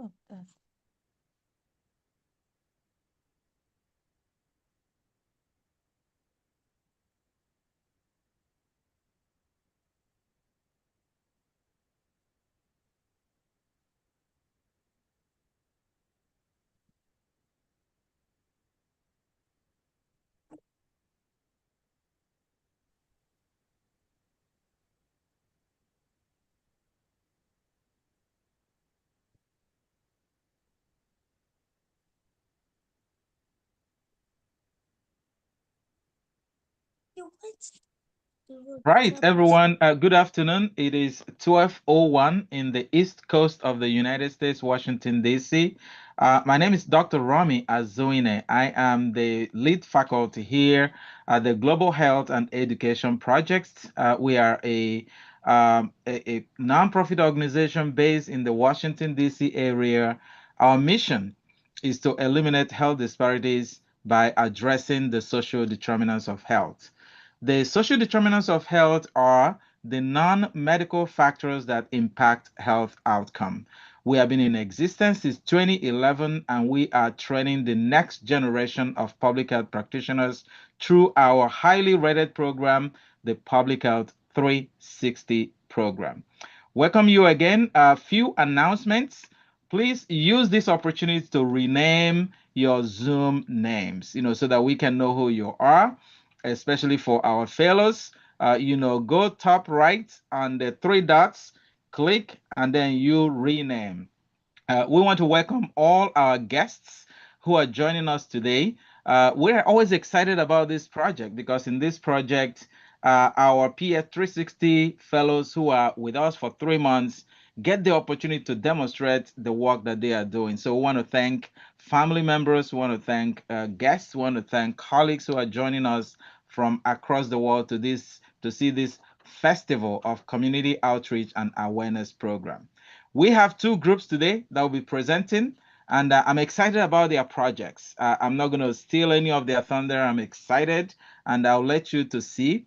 Oh, that's you what? Right, everyone. Good afternoon. It is 12:01 in the East Coast of the United States, Washington, D.C. My name is Dr. Rami Azoine. I am the lead faculty here at the Global Health and Education Project. We are a nonprofit organization based in the Washington, D.C. area. Our mission is to eliminate health disparities by addressing the social determinants of health. The social determinants of health are the non-medical factors that impact health outcome. We have been in existence since 2011 and we are training the next generation of public health practitioners through our highly rated program, the Public Health 360 program. Welcome you again. A few announcements. Please use this opportunity to rename your Zoom names, so that we can know who you are, especially for our fellows. Go top right on the three dots, click, and then you rename. We want to welcome all our guests who are joining us today. We're always excited about this project because in this project, our PS 360 fellows who are with us for 3 months get the opportunity to demonstrate the work that they are doing. So we want to thank family members, we want to thank guests, we want to thank colleagues who are joining us from across the world to see this festival of community outreach and awareness program. We have two groups today that will be presenting, and I'm excited about their projects. I'm not going to steal any of their thunder. I'm excited, and I'll let you to see.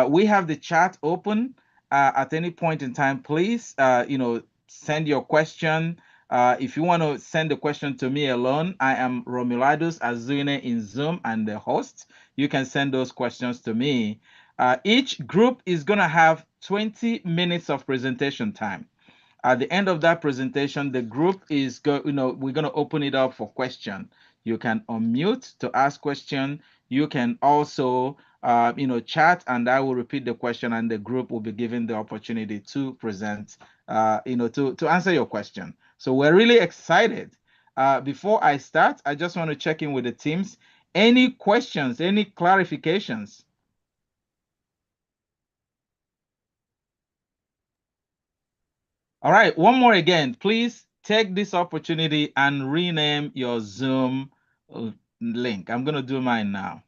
We have the chat open at any point in time. Please, send your question. If you want to send the question to me alone, I am Romuladus Azune in Zoom and the host. You can send those questions to me. Each group is going to have 20 minutes of presentation time. At the end of that presentation, the group we're going to open it up for question. You can unmute to ask question. You can also, chat, and I will repeat the question, and the group will be given the opportunity to present, to answer your question. So we're really excited. Before I start, I just want to check in with the teams. Any questions? Any clarifications? All right, one more again. Please take this opportunity and rename your Zoom link. I'm going to do mine now.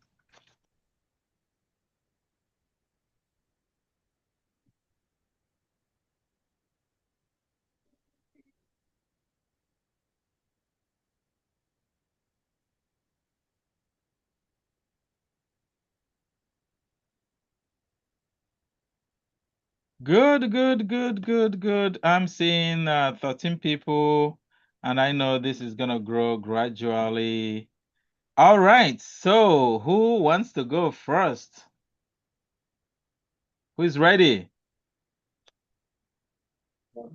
Good, good, good, good, good. I'm seeing 13 people, and I know this is going to grow gradually. All right, so who wants to go first? Who's ready?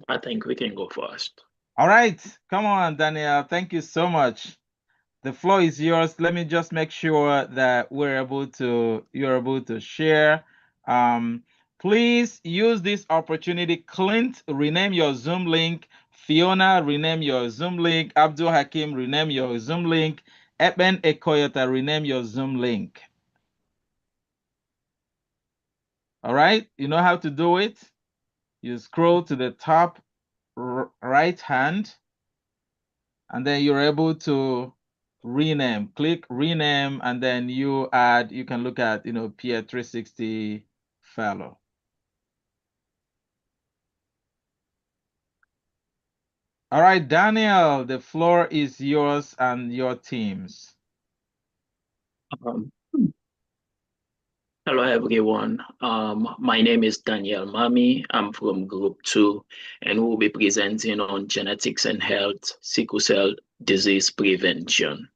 I think we can go first. All right, come on, Daniel. Thank you so much. The floor is yours. Let me just make sure that you're able to share. Um, Please use this opportunity. Clint, rename your Zoom link. Fiona, rename your Zoom link. Abdul Hakim, rename your Zoom link. Eben Ekoyota, rename your Zoom link. All right, you know how to do it. You scroll to the top right hand, and then you're able to rename. Click rename, and then you can look at Peer 360 fellow. All right, Daniel, the floor is yours and your teams. Um, Hello, everyone. My name is Daniel Mami. I'm from Group 2, and we'll be presenting on genetics and health, sickle cell disease prevention.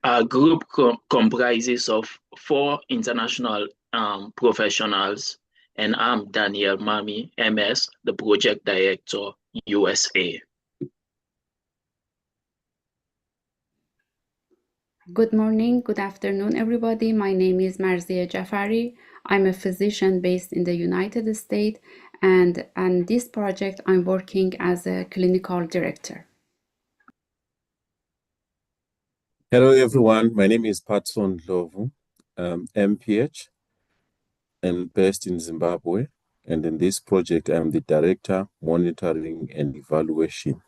Our group comprises of 4 international professionals, and I'm Daniel Mami, MS, the Project Director, USA. Good morning, good afternoon, everybody. My name is Marzieh Jafari. I'm a physician based in the United States, and on this project, I'm working as a clinical director. Hello, everyone. My name is Patson Ndlovu, MPH, and based in Zimbabwe. And in this project, I'm the Director, Monitoring and Evaluation.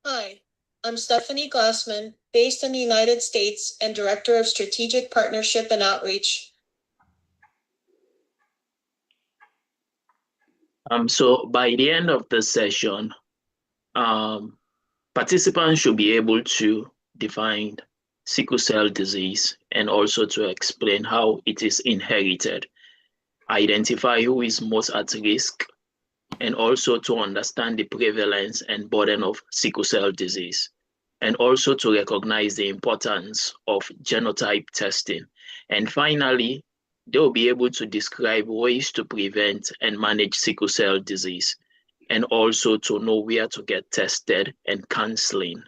Hi, I'm Stephanie Glassman, based in the United States and Director of Strategic Partnership and Outreach. So by the end of the session, participants should be able to define sickle cell disease and also to explain how it is inherited, identify who is most at risk, and also to understand the prevalence and burden of sickle cell disease, and also to recognize the importance of genotype testing. And finally, they'll be able to describe ways to prevent and manage sickle cell disease, and also to know where to get tested and counseling.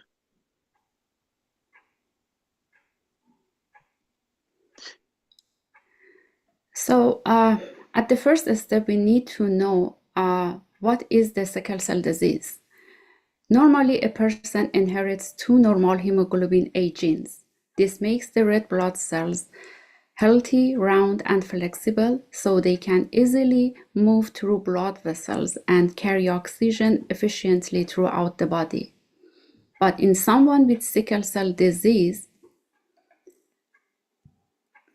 So at the first step, we need to know what is the sickle cell disease. Normally, a person inherits 2 normal hemoglobin A genes. This makes the red blood cells healthy, round, and flexible, so they can easily move through blood vessels and carry oxygen efficiently throughout the body. But in someone with sickle cell disease,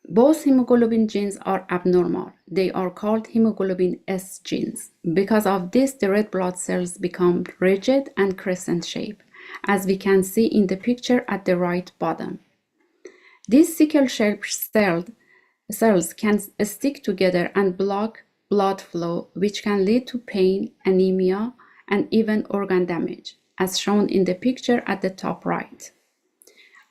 both hemoglobin genes are abnormal. They are called hemoglobin S genes. Because of this, the red blood cells become rigid and crescent shaped, as we can see in the picture at the right bottom. These sickle-shaped cells can stick together and block blood flow, which can lead to pain, anemia, and even organ damage, as shown in the picture at the top right.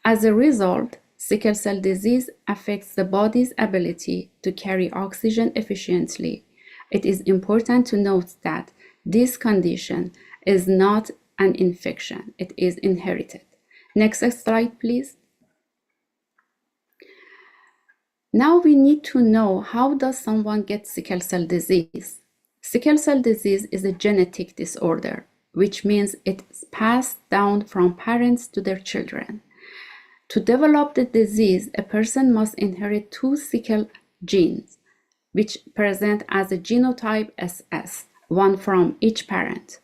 As a result, sickle cell disease affects the body's ability to carry oxygen efficiently. It is important to note that this condition is not an infection, it is inherited. Next slide, please. Now we need to know, how does someone get sickle cell disease? Sickle cell disease is a genetic disorder, which means it's passed down from parents to their children. To develop the disease, a person must inherit 2 sickle genes, which present as a genotype SS, one from each parent.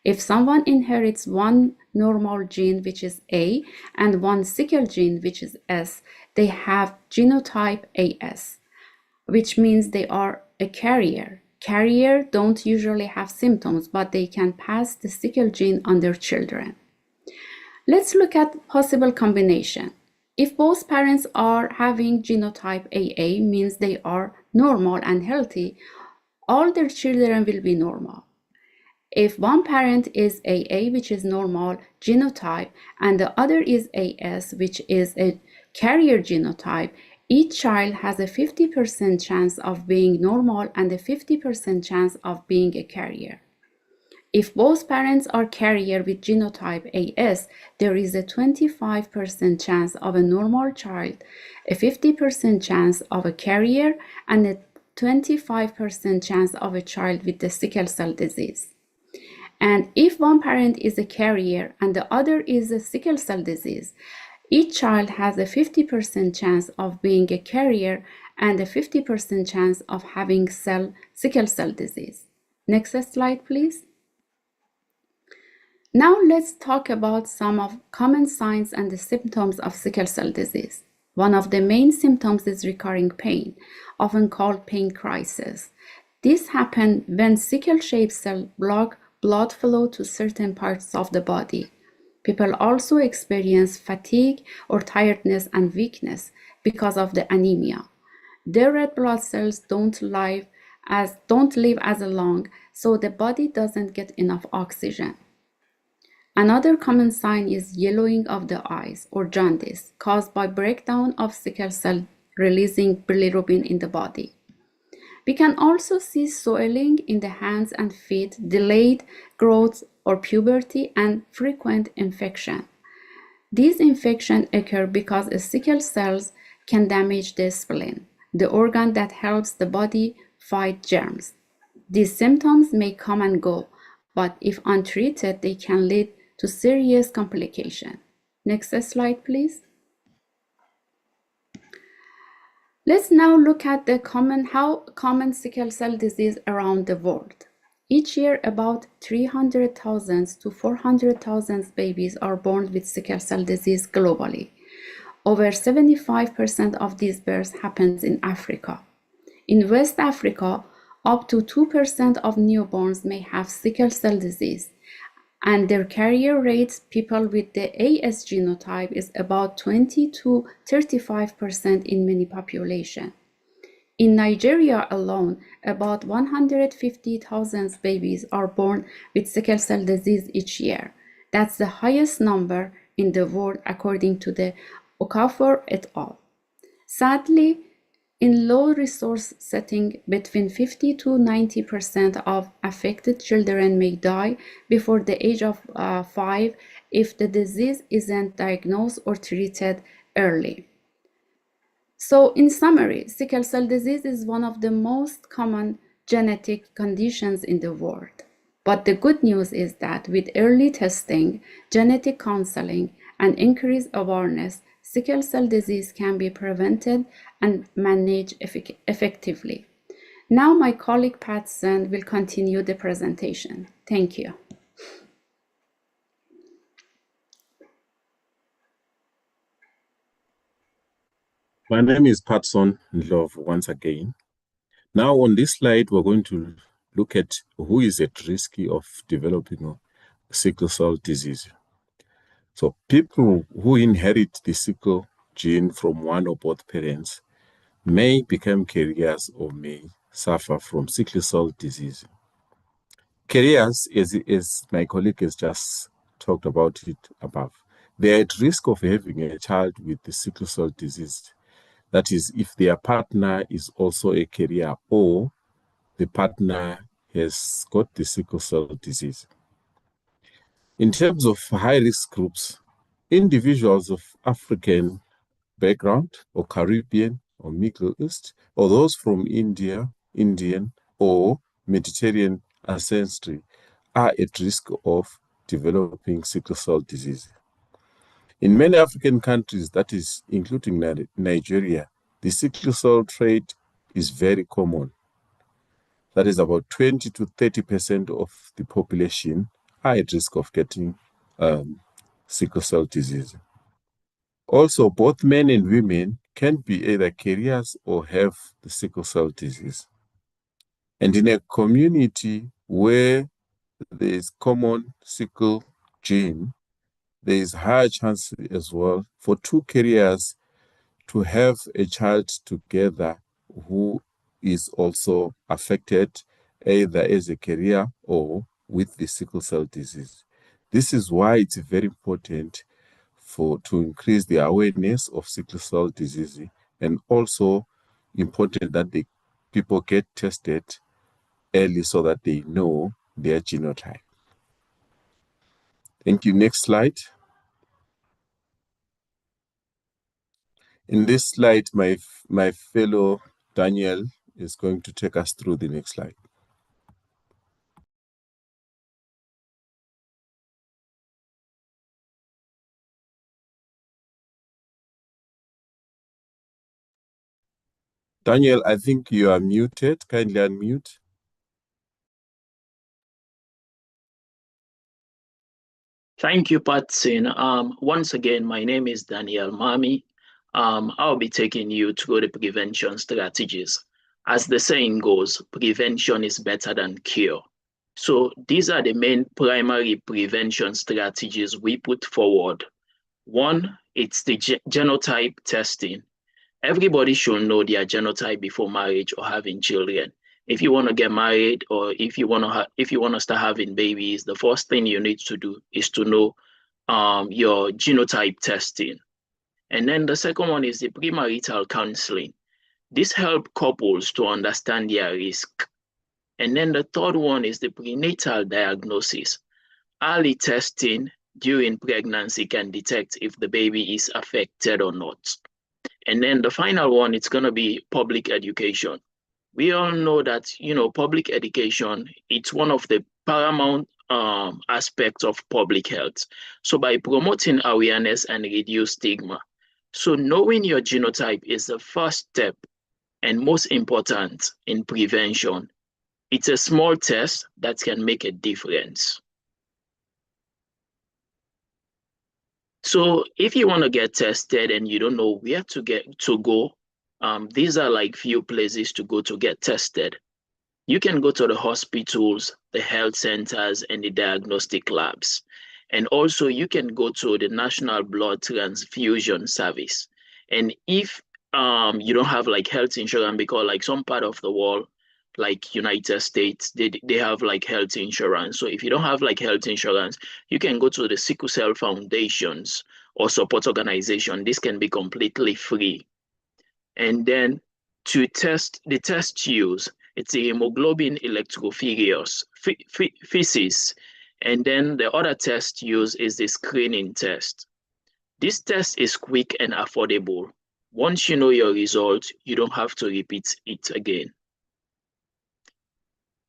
If someone inherits 1 normal gene, which is A, and 1 sickle gene, which is S, they have genotype AS, which means they are a carrier. Carriers don't usually have symptoms, but they can pass the sickle gene on their children. Let's look at possible combination. If both parents are having genotype AA, means they are normal and healthy, all their children will be normal. If one parent is AA, which is normal genotype, and the other is AS, which is a carrier genotype, each child has a 50% chance of being normal and a 50% chance of being a carrier. If both parents are carrier with genotype AS, there is a 25% chance of a normal child, a 50% chance of a carrier, and a 25% chance of a child with the sickle cell disease. And if one parent is a carrier and the other is a sickle cell disease, each child has a 50% chance of being a carrier and a 50% chance of having sickle cell disease. Next slide, please. Now let's talk about some of common signs and the symptoms of sickle cell disease. One of the main symptoms is recurring pain, often called pain crisis. This happens when sickle-shaped cells block blood flow to certain parts of the body. People also experience fatigue or tiredness and weakness because of the anemia. Their red blood cells don't live as long, so the body doesn't get enough oxygen. Another common sign is yellowing of the eyes or jaundice caused by breakdown of sickle cell releasing bilirubin in the body. We can also see swelling in the hands and feet, delayed growth or puberty, and frequent infection. These infections occur because sickle cells can damage the spleen, the organ that helps the body fight germs. These symptoms may come and go, but if untreated, they can lead to serious complications. Next slide, please. Let's now look at how common sickle cell disease around the world. Each year, about 300,000 to 400,000 babies are born with sickle cell disease globally. Over 75% of these births happens in Africa. In West Africa, up to 2% of newborns may have sickle cell disease, and their carrier rates, people with the AS genotype, is about 20 to 35% in many populations. In Nigeria alone, about 150,000 babies are born with sickle cell disease each year. That's the highest number in the world according to the Okafor et al. Sadly, in low-resource setting, between 50 to 90% of affected children may die before the age of 5 if the disease isn't diagnosed or treated early. So, in summary, sickle cell disease is one of the most common genetic conditions in the world. But the good news is that with early testing, genetic counseling, and increased awareness, sickle cell disease can be prevented and managed effectively. Now my colleague Patson will continue the presentation. Thank you. My name is Patson Ndlovu once again. Now on this slide, we're going to look at who is at risk of developing sickle cell disease. So people who inherit the sickle gene from one or both parents may become carriers or may suffer from sickle cell disease. Carriers, as my colleague has just talked about it above, they're at risk of having a child with the sickle cell disease. That is, if their partner is also a carrier or the partner has got the sickle cell disease. In terms of high-risk groups, individuals of African background or Caribbean or Middle East, or those from India, Indian or Mediterranean ancestry are at risk of developing sickle cell disease. In many African countries, that is including Nigeria, the sickle cell trait is very common. That is about 20 to 30% of the population are at risk of getting sickle cell disease. Also, both men and women can be either carriers or have the sickle cell disease. And in a community where there is common sickle gene, there is higher chance as well for two carriers to have a child together who is also affected either as a carrier or with the sickle cell disease. This is why it's very important to increase the awareness of sickle cell disease, and also important that the people get tested early so that they know their genotype. Thank you. Next slide. In this slide, my fellow Daniel is going to take us through the next slide. Daniel, I think you are muted. Kindly unmute. Thank you, Patson. Once again, my name is Daniel Mami. I'll be taking you through the prevention strategies. As the saying goes, prevention is better than cure. So these are the main primary prevention strategies we put forward. One, it's the genotype testing. Everybody should know their genotype before marriage or having children. If you want to get married or if you want to start having babies, the first thing you need to do is to know your genotype testing. And then the second one is the premarital counseling. This helps couples to understand their risk. And then the third one is the prenatal diagnosis. Early testing during pregnancy can detect if the baby is affected or not. And then the final one, it's going to be public education. We all know that, public education, it's one of the paramount aspects of public health. So by promoting awareness and reduce stigma. So knowing your genotype is the first step and most important in prevention. It's a small test that can make a difference. So if you want to get tested and you don't know where to go, these are like few places to go to get tested. You can go to the hospitals, the health centers, and the diagnostic labs. And also you can go to the National Blood Transfusion Service. And if you don't have like health insurance, because like some part of the world, like United States, they have like health insurance. So if you don't have like health insurance, you can go to the sickle cell foundations or support organization. This can be completely free. And then to test, the test use, it's a hemoglobin electrophoresis. And then the other test used is the screening test. This test is quick and affordable. Once you know your result, you don't have to repeat it again.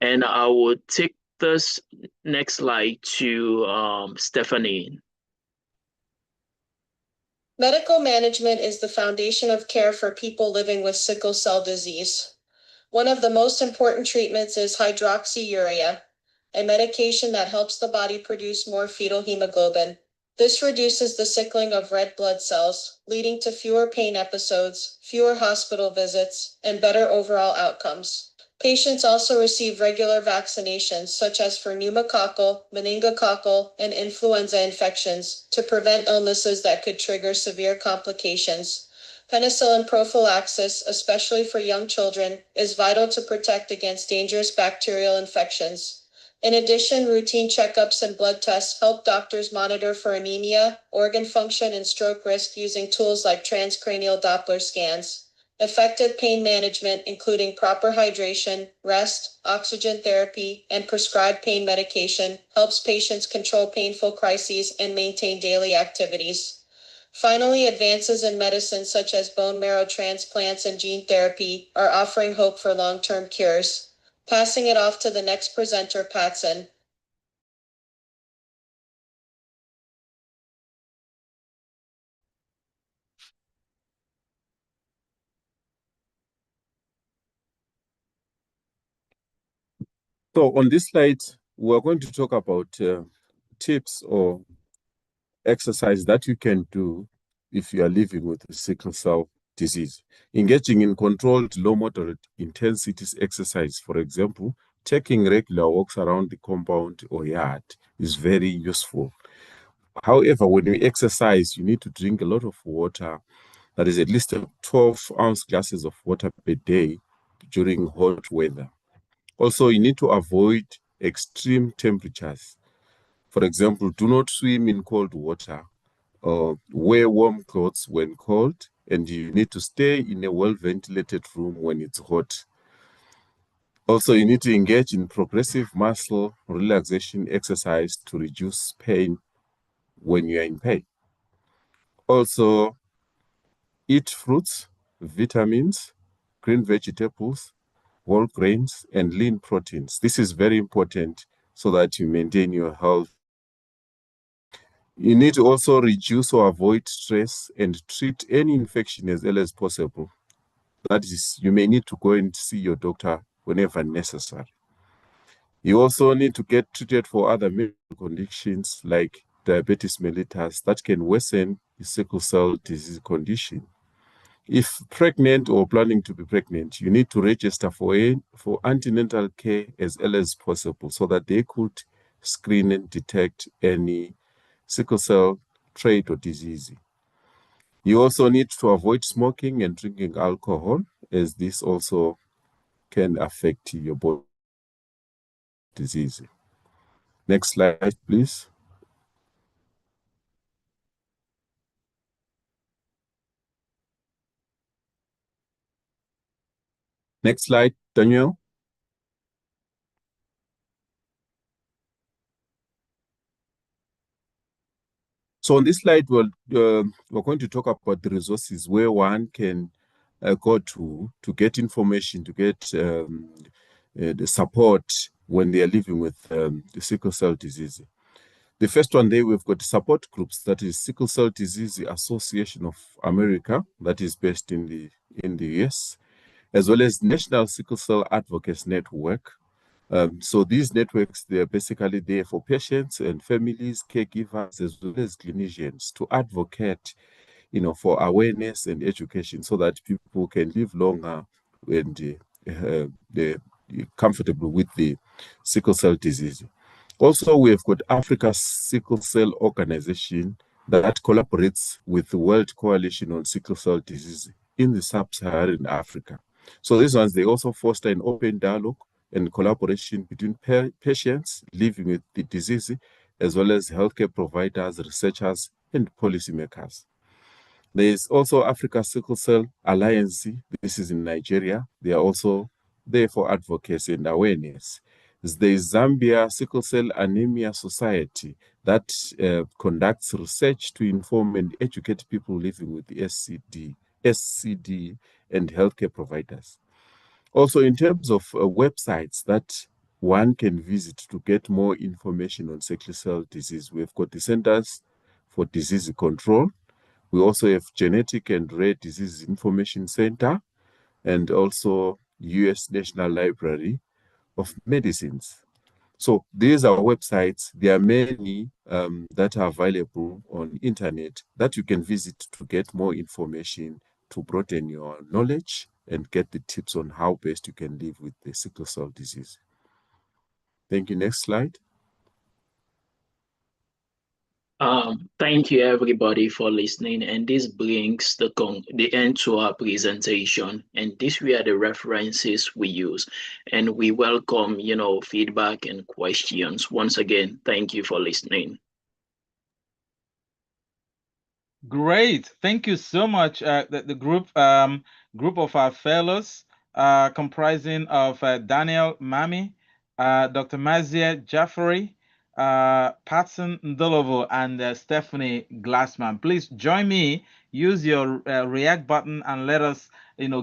And I will take this next slide to Stephanie. Medical management is the foundation of care for people living with sickle cell disease. One of the most important treatments is hydroxyurea, a medication that helps the body produce more fetal hemoglobin. This reduces the sickling of red blood cells, leading to fewer pain episodes, fewer hospital visits, and better overall outcomes. Patients also receive regular vaccinations such as for pneumococcal, meningococcal, and influenza infections to prevent illnesses that could trigger severe complications. Penicillin prophylaxis, especially for young children, is vital to protect against dangerous bacterial infections. In addition, routine checkups and blood tests help doctors monitor for anemia, organ function, and stroke risk using tools like transcranial Doppler scans. Effective pain management, including proper hydration, rest, oxygen therapy, and prescribed pain medication, helps patients control painful crises and maintain daily activities. Finally, advances in medicine such as bone marrow transplants and gene therapy are offering hope for long-term cures. Passing it off to the next presenter, Patson. So on this slide, we're going to talk about tips or exercise that you can do if you are living with sickle cell disease. Engaging in controlled low moderate intensity exercise, for example, taking regular walks around the compound or yard is very useful. However, when you exercise, you need to drink a lot of water. That is at least 12-ounce glasses of water per day during hot weather. Also, you need to avoid extreme temperatures. For example, do not swim in cold water. Wear warm clothes when cold, and you need to stay in a well-ventilated room when it's hot. Also, you need to engage in progressive muscle relaxation exercise to reduce pain when you are in pain. Also, eat fruits, vitamins, green vegetables, whole grains, and lean proteins. This is very important so that you maintain your health. You need to also reduce or avoid stress and treat any infection as early as possible. That is, you may need to go and see your doctor whenever necessary. You also need to get treated for other medical conditions like diabetes mellitus that can worsen the sickle cell disease condition. If pregnant or planning to be pregnant, you need to register for antenatal care as early as possible so that they could screen and detect any sickle cell trait or disease. You also need to avoid smoking and drinking alcohol, as this also can affect your body disease. Next slide, please. Next slide, Daniel. So on this slide, we're going to talk about the resources where one can go to get information, to get the support when they are living with the sickle cell disease. The first one there, we've got support groups, that is Sickle Cell Disease Association of America, that is based in the US, as well as National Sickle Cell Advocates Network. So these networks, they're basically there for patients and families, caregivers, as well as clinicians to advocate, for awareness and education so that people can live longer and they're comfortable with the sickle cell disease. Also, we've got Africa Sickle Cell Organization that collaborates with the World Coalition on Sickle Cell Disease in the Sub-Saharan Africa. So these ones, they also foster an open dialogue and collaboration between patients living with the disease, as well as healthcare providers, researchers, and policymakers. There is also Africa Sickle Cell Alliance. This is in Nigeria. They are also there for advocacy and awareness. There is Zambia Sickle Cell Anemia Society that conducts research to inform and educate people living with SCD, and healthcare providers. Also, in terms of websites that one can visit to get more information on sickle cell disease, we've got the Centers for Disease Control. We also have Genetic and Rare Disease Information Center, and also US National Library of Medicines. So these are websites. There are many that are available on internet that you can visit to get more information, to broaden your knowledge and get the tips on how best you can live with the sickle cell disease. Thank you. Next slide. Thank you everybody for listening, and this brings the end to our presentation, and these were the references we use, and we welcome feedback and questions. Once again, thank you for listening. Great, thank you so much. The group of our fellows comprising of Daniel Mami, Dr. Mazia Jaffrey, Patson Ndolovo, and Stephanie Glassman. Please join me. Use your react button and let us,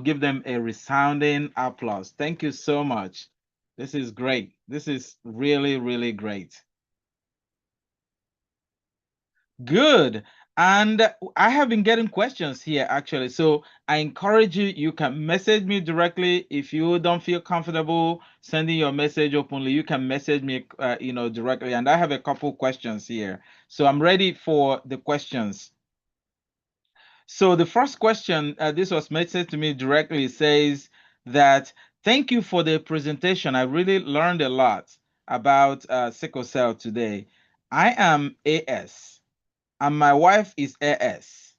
give them a resounding applause. Thank you so much. This is great. This is really, really great. Good. And I have been getting questions here actually. So I encourage you, you can message me directly. If you don't feel comfortable sending your message openly, you can message me, directly. And I have a couple questions here. So I'm ready for the questions. So the first question, this was messaged to me directly, says that, thank you for the presentation. I really learned a lot about sickle cell today. I am AS. And my wife is AS.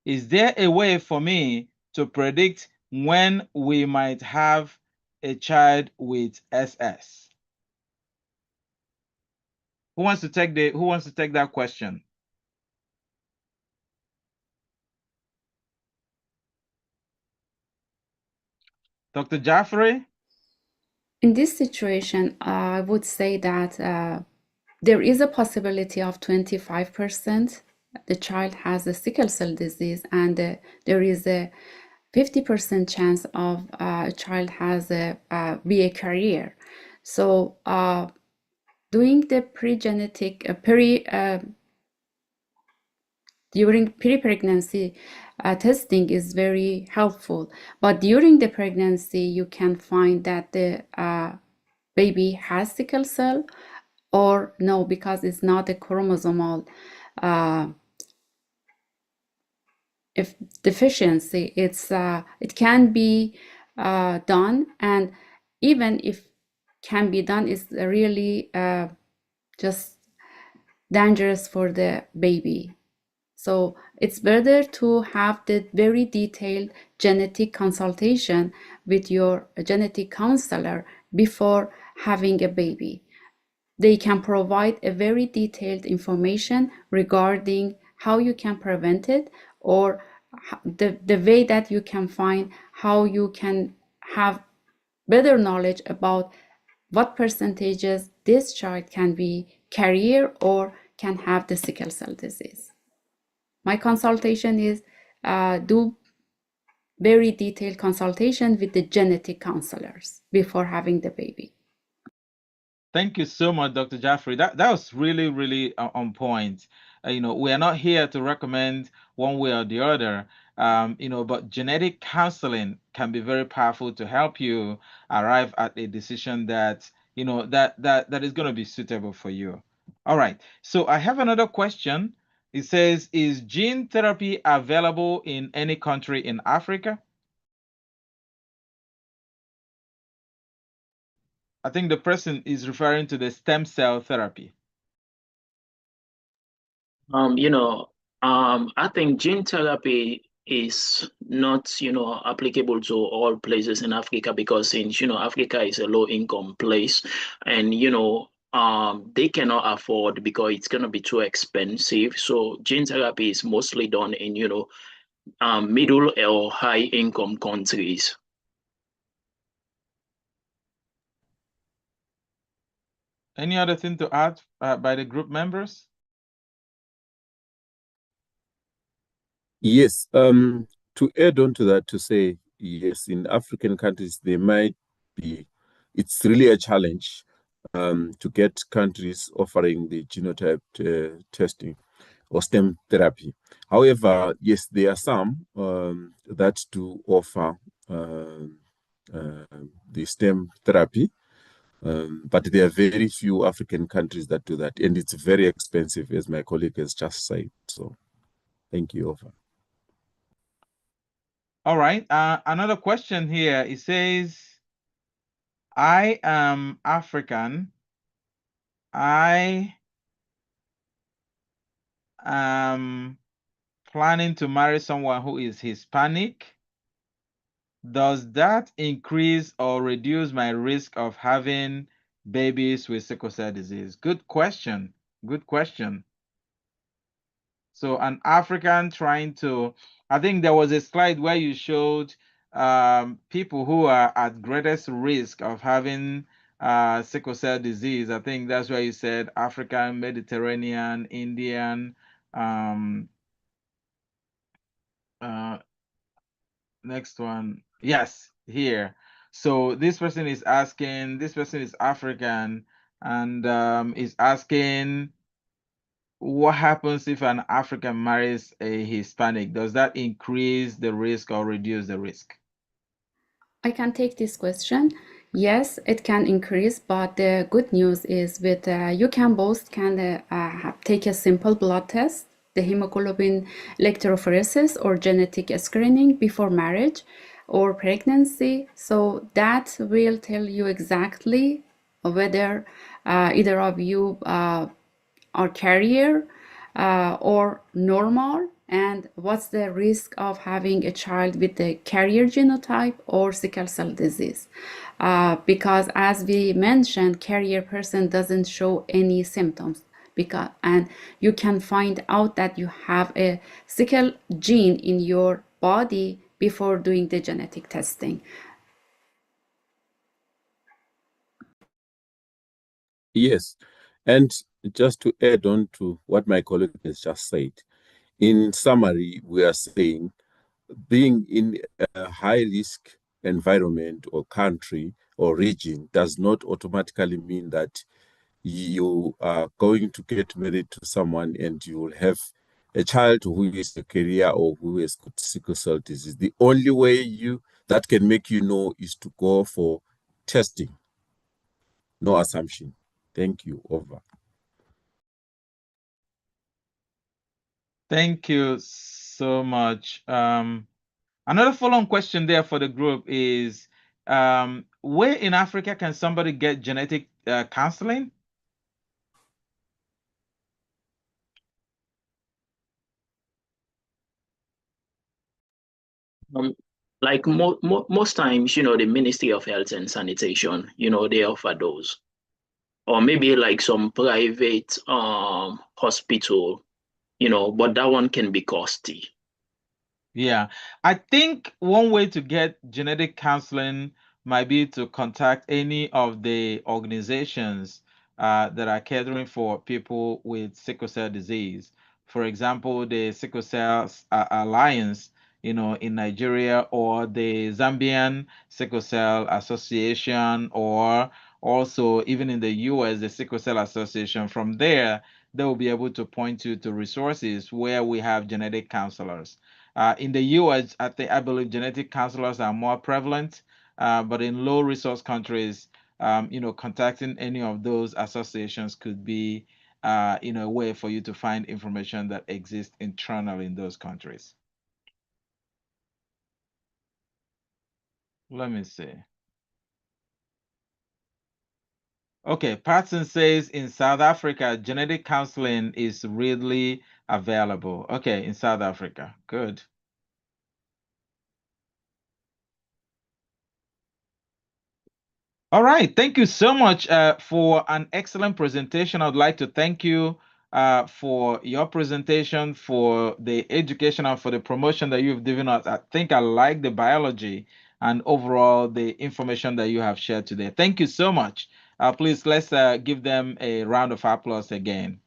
Is there a way for me to predict when we might have a child with SS? Who wants to take that question? Dr. Jaffrey? In this situation, I would say that there is a possibility of 25% the child has a sickle cell disease, and there is a 50% chance of a child has be a carrier. So doing the during pre-pregnancy testing is very helpful, but during the pregnancy you can find that the baby has sickle cell or no, because it's not a chromosomal if deficiency, it can be done, and even if can be done, it's really just dangerous for the baby. So it's better to have the very detailed genetic consultation with your genetic counselor before having a baby. They can provide a very detailed information regarding how you can prevent it, or the way that you can find how you can have better knowledge about what percentages this child can be carrier or can have the sickle cell disease. My consultation is do very detailed consultation with the genetic counselors before having the baby. Thank you so much, Dr. Jaffrey. That was really, really on point. We are not here to recommend one way or the other, but genetic counseling can be very powerful to help you arrive at a decision that, that is going to be suitable for you. All right. So I have another question. It says, is gene therapy available in any country in Africa? I think the person is referring to the stem cell therapy. I think gene therapy is not, applicable to all places in Africa because since, Africa is a low income place and, they cannot afford because it's going to be too expensive. So gene therapy is mostly done in, middle or high income countries. Any other thing to add by the group members? Yes, to add on to that, to say, yes, in African countries, there might be, it's really a challenge to get countries offering the genotype testing or STEM therapy. However, yes, there are some that do offer the STEM therapy, but there are very few African countries that do that, and it's very expensive, as my colleague has just said. So, thank you, Ova. All right. Another question here. It says, I am African. I am planning to marry someone who is Hispanic. Does that increase or reduce my risk of having babies with sickle cell disease? Good question. Good question. So an African trying to, I think there was a slide where you showed people who are at greatest risk of having sickle cell disease. I think that's where you said African, Mediterranean, Indian. Next one. Yes, here. So this person is asking, this person is African and is asking, what happens if an African marries a Hispanic? Does that increase the risk or reduce the risk? I can take this question. Yes, it can increase, but the good news is with you can both take a simple blood test, the hemoglobin electrophoresis or genetic screening before marriage or pregnancy. So that will tell you exactly whether either of you are carrier or normal, and what's the risk of having a child with the carrier genotype or sickle cell disease. Because as we mentioned, carrier person doesn't show any symptoms, and you can find out that you have a sickle gene in your body before doing the genetic testing. Yes, and just to add on to what my colleague has just said, in summary, we are saying being in a high-risk environment or country or region does not automatically mean that you are going to get married to someone and you will have a child who is a carrier or who has got sickle cell disease. The only way that can make you know is to go for testing. No assumption. Thank you. Over. Thank you so much. Another follow-on question there for the group is, where in Africa can somebody get genetic counseling? Like most times, the Ministry of Health and Sanitation, they offer those. Or maybe like some private hospital, but that one can be costly. Yeah, I think one way to get genetic counseling might be to contact any of the organizations that are catering for people with sickle cell disease. For example, the Sickle Cell Alliance, in Nigeria, or the Zambian Sickle Cell Association, or also even in the US, the Sickle Cell Association. From there, they will be able to point you to resources where we have genetic counselors. In the US, I believe genetic counselors are more prevalent, but in low resource countries, contacting any of those associations could be, a way for you to find information that exists internally in those countries. Let me see. Okay, Patson says in South Africa, genetic counseling is readily available. Okay, in South Africa, good. All right, thank you so much for an excellent presentation. I'd like to thank you for your presentation, for the education, and for the promotion that you've given us. I think I like the biology and overall the information that you have shared today. Thank you so much. Please, let's give them a round of applause again.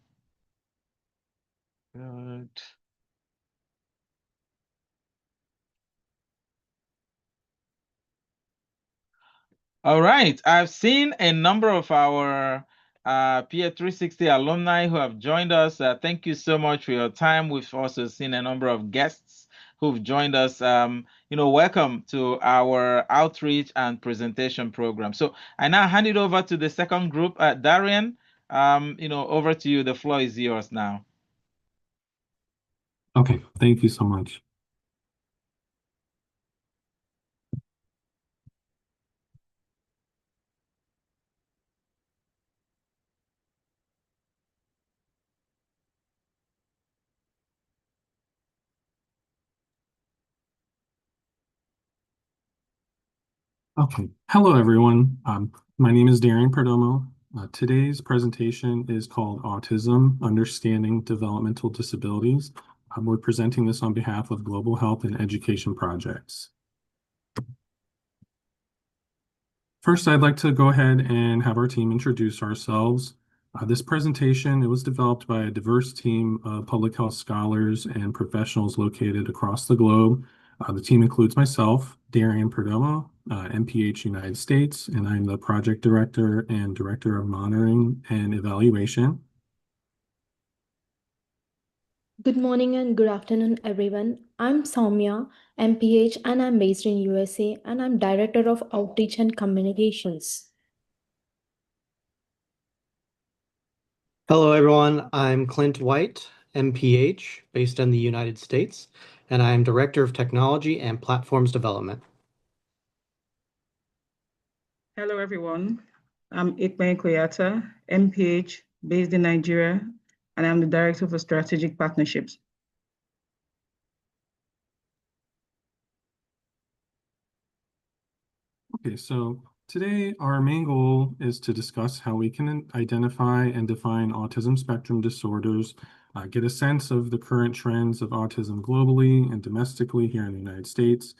Good. All right, I've seen a number of our Peer 360 alumni who have joined us. Thank you so much for your time. We've also seen a number of guests who've joined us. Welcome to our outreach and presentation program. So I now hand it over to the second group. Darian, over to you. The floor is yours now. Okay, thank you so much. Okay, hello everyone. My name is Darian Perdomo. Today's presentation is called Autism, Understanding Developmental Disabilities. We're presenting this on behalf of Global Health and Education Projects. First, I'd like to go ahead and have our team introduce ourselves. This presentation, it was developed by a diverse team of public health scholars and professionals located across the globe. The team includes myself, Darian Perdomo, MPH United States, and I'm the project director and director of monitoring and evaluation. Good morning and good afternoon, everyone. I'm Soumya, MPH, and I'm based in USA, and I'm Director of Outreach and Communications. Hello, everyone. I'm Clint White, MPH, based in the United States, and I am Director of Technology and Platforms Development. Hello, everyone. I'm Ikpe Koyata, MPH, based in Nigeria, and I'm the Director for Strategic Partnerships. Okay, so today our main goal is to discuss how we can identify and define autism spectrum disorders, get a sense of the current trends of autism globally and domestically here in the United States,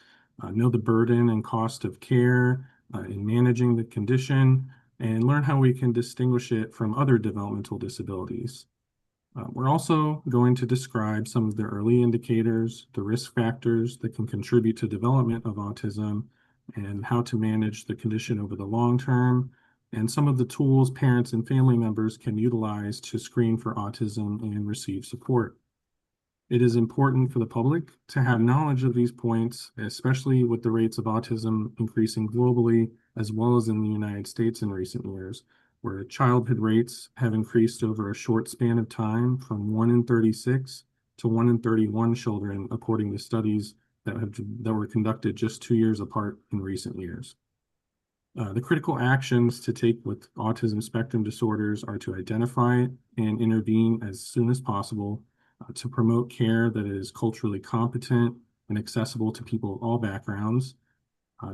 know the burden and cost of care in managing the condition, and learn how we can distinguish it from other developmental disabilities. We're also going to describe some of the early indicators, the risk factors that can contribute to development of autism, and how to manage the condition over the long term, and some of the tools parents and family members can utilize to screen for autism and receive support. It is important for the public to have knowledge of these points, especially with the rates of autism increasing globally, as well as in the United States in recent years, where childhood rates have increased over a short span of time from 1 in 36 to 1 in 31 children, according to studies that were conducted just 2 years apart in recent years. The critical actions to take with autism spectrum disorders are to identify and intervene as soon as possible, to promote care that is culturally competent and accessible to people of all backgrounds,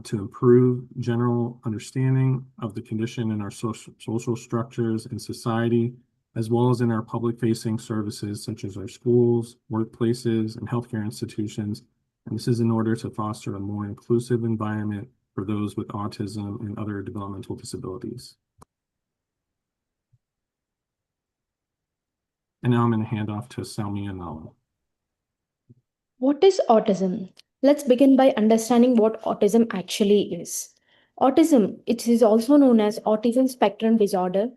to improve general understanding of the condition in our social structures and society, as well as in our public-facing services such as our schools, workplaces, and healthcare institutions. And this is in order to foster a more inclusive environment for those with autism and other developmental disabilities. And now I'm going to hand off to Salmia Nala. What is autism? Let's begin by understanding what autism actually is. Autism, it is also known as autism spectrum disorder.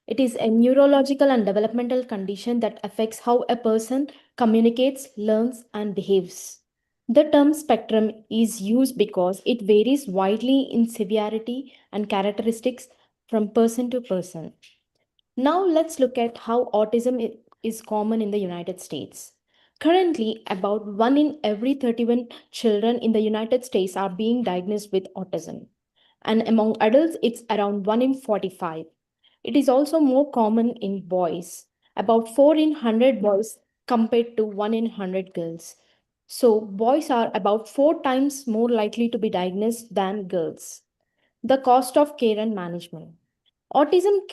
It is a neurological and developmental condition that affects how a person communicates, learns, and behaves. The term spectrum is used because it varies widely in severity and characteristics from person to person. Now let's look at how autism is common in the United States. Currently, about 1 in every 31 children in the United States are being diagnosed with autism. And among adults, it's around 1 in 45. It is also more common in boys, about 4 in 100 boys compared to 1 in 100 girls. So, boys are about 4 times more likely to be diagnosed than girls. The cost of care and management. Autism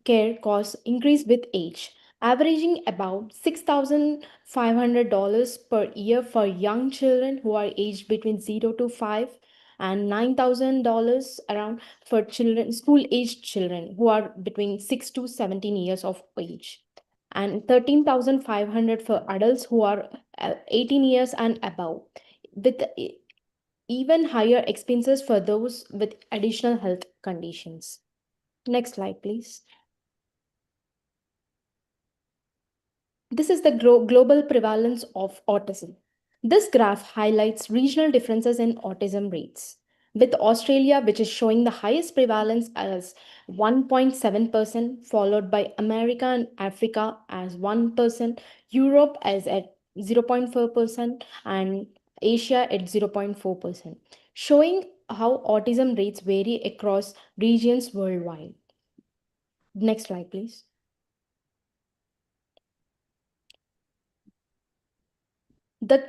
care costs increase with age, averaging about $6,500 per year for young children who are aged between 0 to 5 and $9,000 around for children, school-aged children who are between 6 to 17 years of age, and $13,500 for adults who are 18 years and above, with even higher expenses for those with additional health conditions. Next slide, please. This is the global prevalence of autism. This graph highlights regional differences in autism rates, with Australia, which is showing the highest prevalence as 1.7%, followed by America and Africa as 1%, Europe as at 0.4%, and Asia at 0.4%, showing how autism rates vary across regions worldwide. Next slide, please. The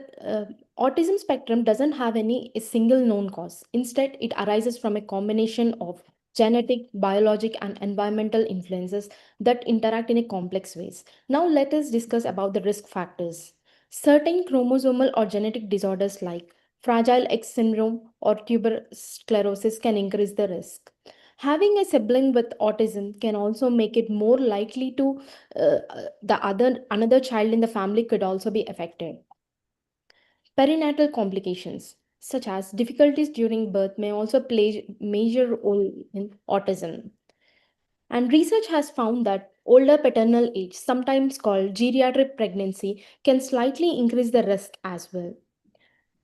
autism spectrum doesn't have a single known cause. Instead, it arises from a combination of genetic, biologic, and environmental influences that interact in a complex ways. Now let us discuss about the risk factors. Certain chromosomal or genetic disorders like Fragile X syndrome or tuberous sclerosis can increase the risk. Having a sibling with autism can also make it more likely to another child in the family could also be affected. Perinatal complications, such as difficulties during birth, may also play a major role in autism. And research has found that older paternal age, sometimes called geriatric pregnancy, can slightly increase the risk as well.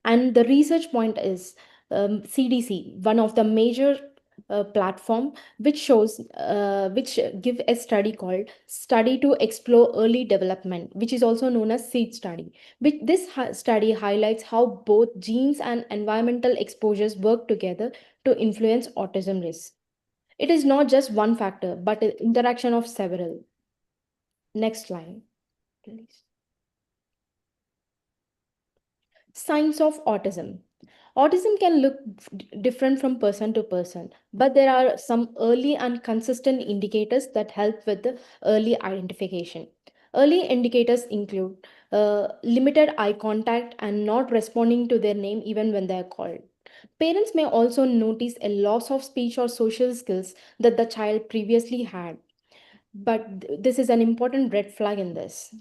And the research point is CDC, one of the major platform which give a study called Study to Explore Early Development, which is also known as SEED study. This study highlights how both genes and environmental exposures work together to influence autism risk. It is not just one factor, but an interaction of several. Next slide, please. Signs of autism. Autism can look different from person to person, but there are some early and consistent indicators that help with the early identification. Early indicators include limited eye contact and not responding to their name even when they are called. Parents may also notice a loss of speech or social skills that the child previously had, but this is an important red flag in this.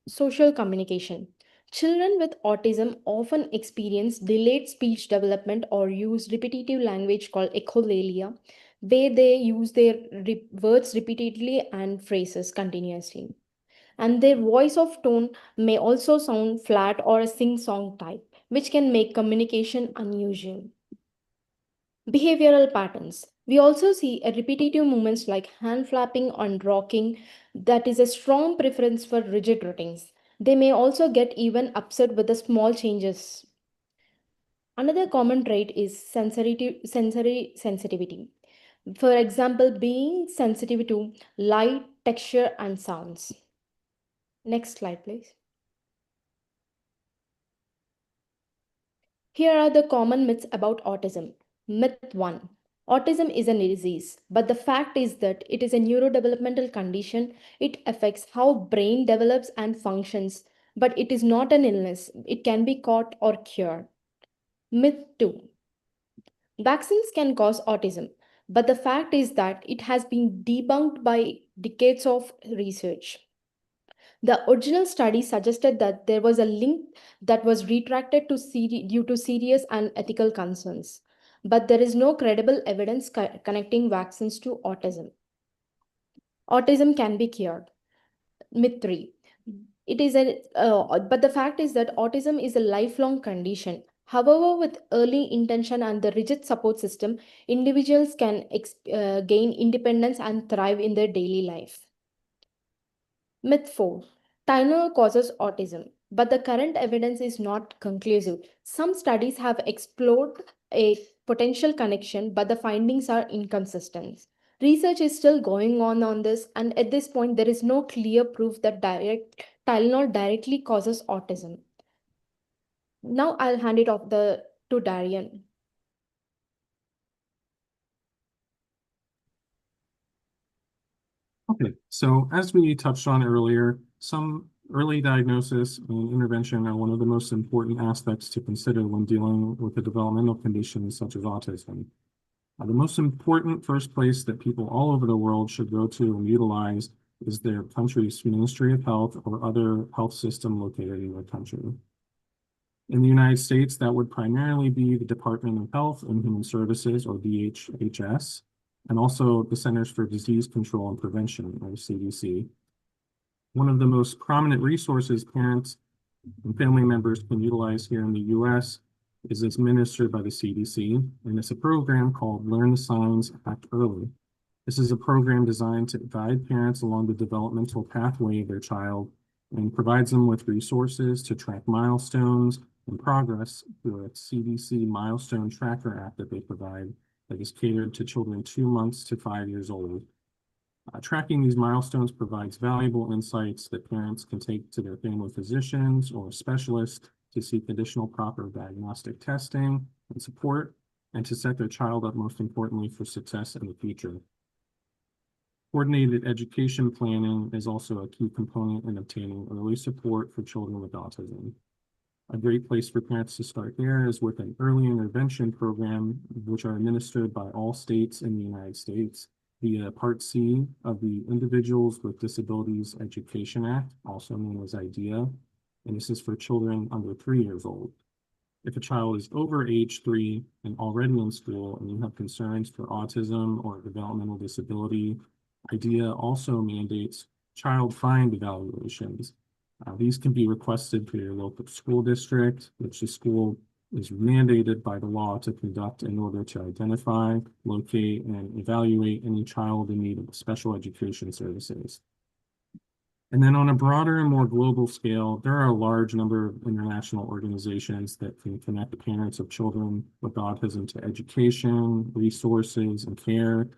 Social communication. Children with autism often experience delayed speech development or use repetitive language called echolalia, where they use their words repeatedly and phrases continuously. And their voice of tone may also sound flat or a sing-song type, which can make communication unusual. Behavioral patterns. We also see a repetitive movements like hand flapping and rocking that is a strong preference for rigid routines. They may also get even upset with the small changes. Another common trait is sensory sensitivity. For example, being sensitive to light, texture, and sounds. Next slide, please. Here are the common myths about autism. Myth 1. Autism is a disease, but the fact is that it is a neurodevelopmental condition. It affects how brain develops and functions, but it is not an illness. It can be caught or cured. Myth 2. Vaccines can cause autism, but the fact is that it has been debunked by decades of research. The original study suggested that there was a link that was retracted due to serious and ethical concerns, but there is no credible evidence connecting vaccines to autism. Autism can be cured. Myth 3. But the fact is that autism is a lifelong condition. However, with early intention and the rigid support system, individuals can gain independence and thrive in their daily life. Myth 4. Tylenol causes autism, but the current evidence is not conclusive. Some studies have explored a potential connection, but the findings are inconsistent. Research is still going on this, and at this point, there is no clear proof that Tylenol directly causes autism. Now I'll hand it off to Darian. Okay, so as we touched on earlier, some early diagnosis and intervention are one of the most important aspects to consider when dealing with a developmental condition such as autism. The most important first place that people all over the world should go to and utilize is their country's Ministry of Health or other health system located in their country. In the United States, that would primarily be the Department of Health and Human Services, or DHHS, and also the Centers for Disease Control and Prevention, or CDC. One of the most prominent resources parents and family members can utilize here in the US is administered by the CDC, and it's a program called Learn the Signs, Act Early. This is a program designed to guide parents along the developmental pathway of their child and provides them with resources to track milestones and progress through a CDC milestone tracker app that they provide that is catered to children 2 months to 5 years old. Tracking these milestones provides valuable insights that parents can take to their family physicians or specialists to seek additional proper diagnostic testing and support, and to set their child up, most importantly, for success in the future. Coordinated education planning is also a key component in obtaining early support for children with autism. A great place for parents to start there is with an early intervention program, which are administered by all states in the United States via Part C of the Individuals with Disabilities Education Act, also known as IDEA, and this is for children under 3 years old. If a child is over age 3 and already in school and you have concerns for autism or developmental disability, IDEA also mandates child find evaluations. These can be requested through your local school district, which the school is mandated by the law to conduct in order to identify, locate, and evaluate any child in need of special education services. And then on a broader and more global scale, there are a large number of international organizations that can connect parents of children with autism to education, resources, and care.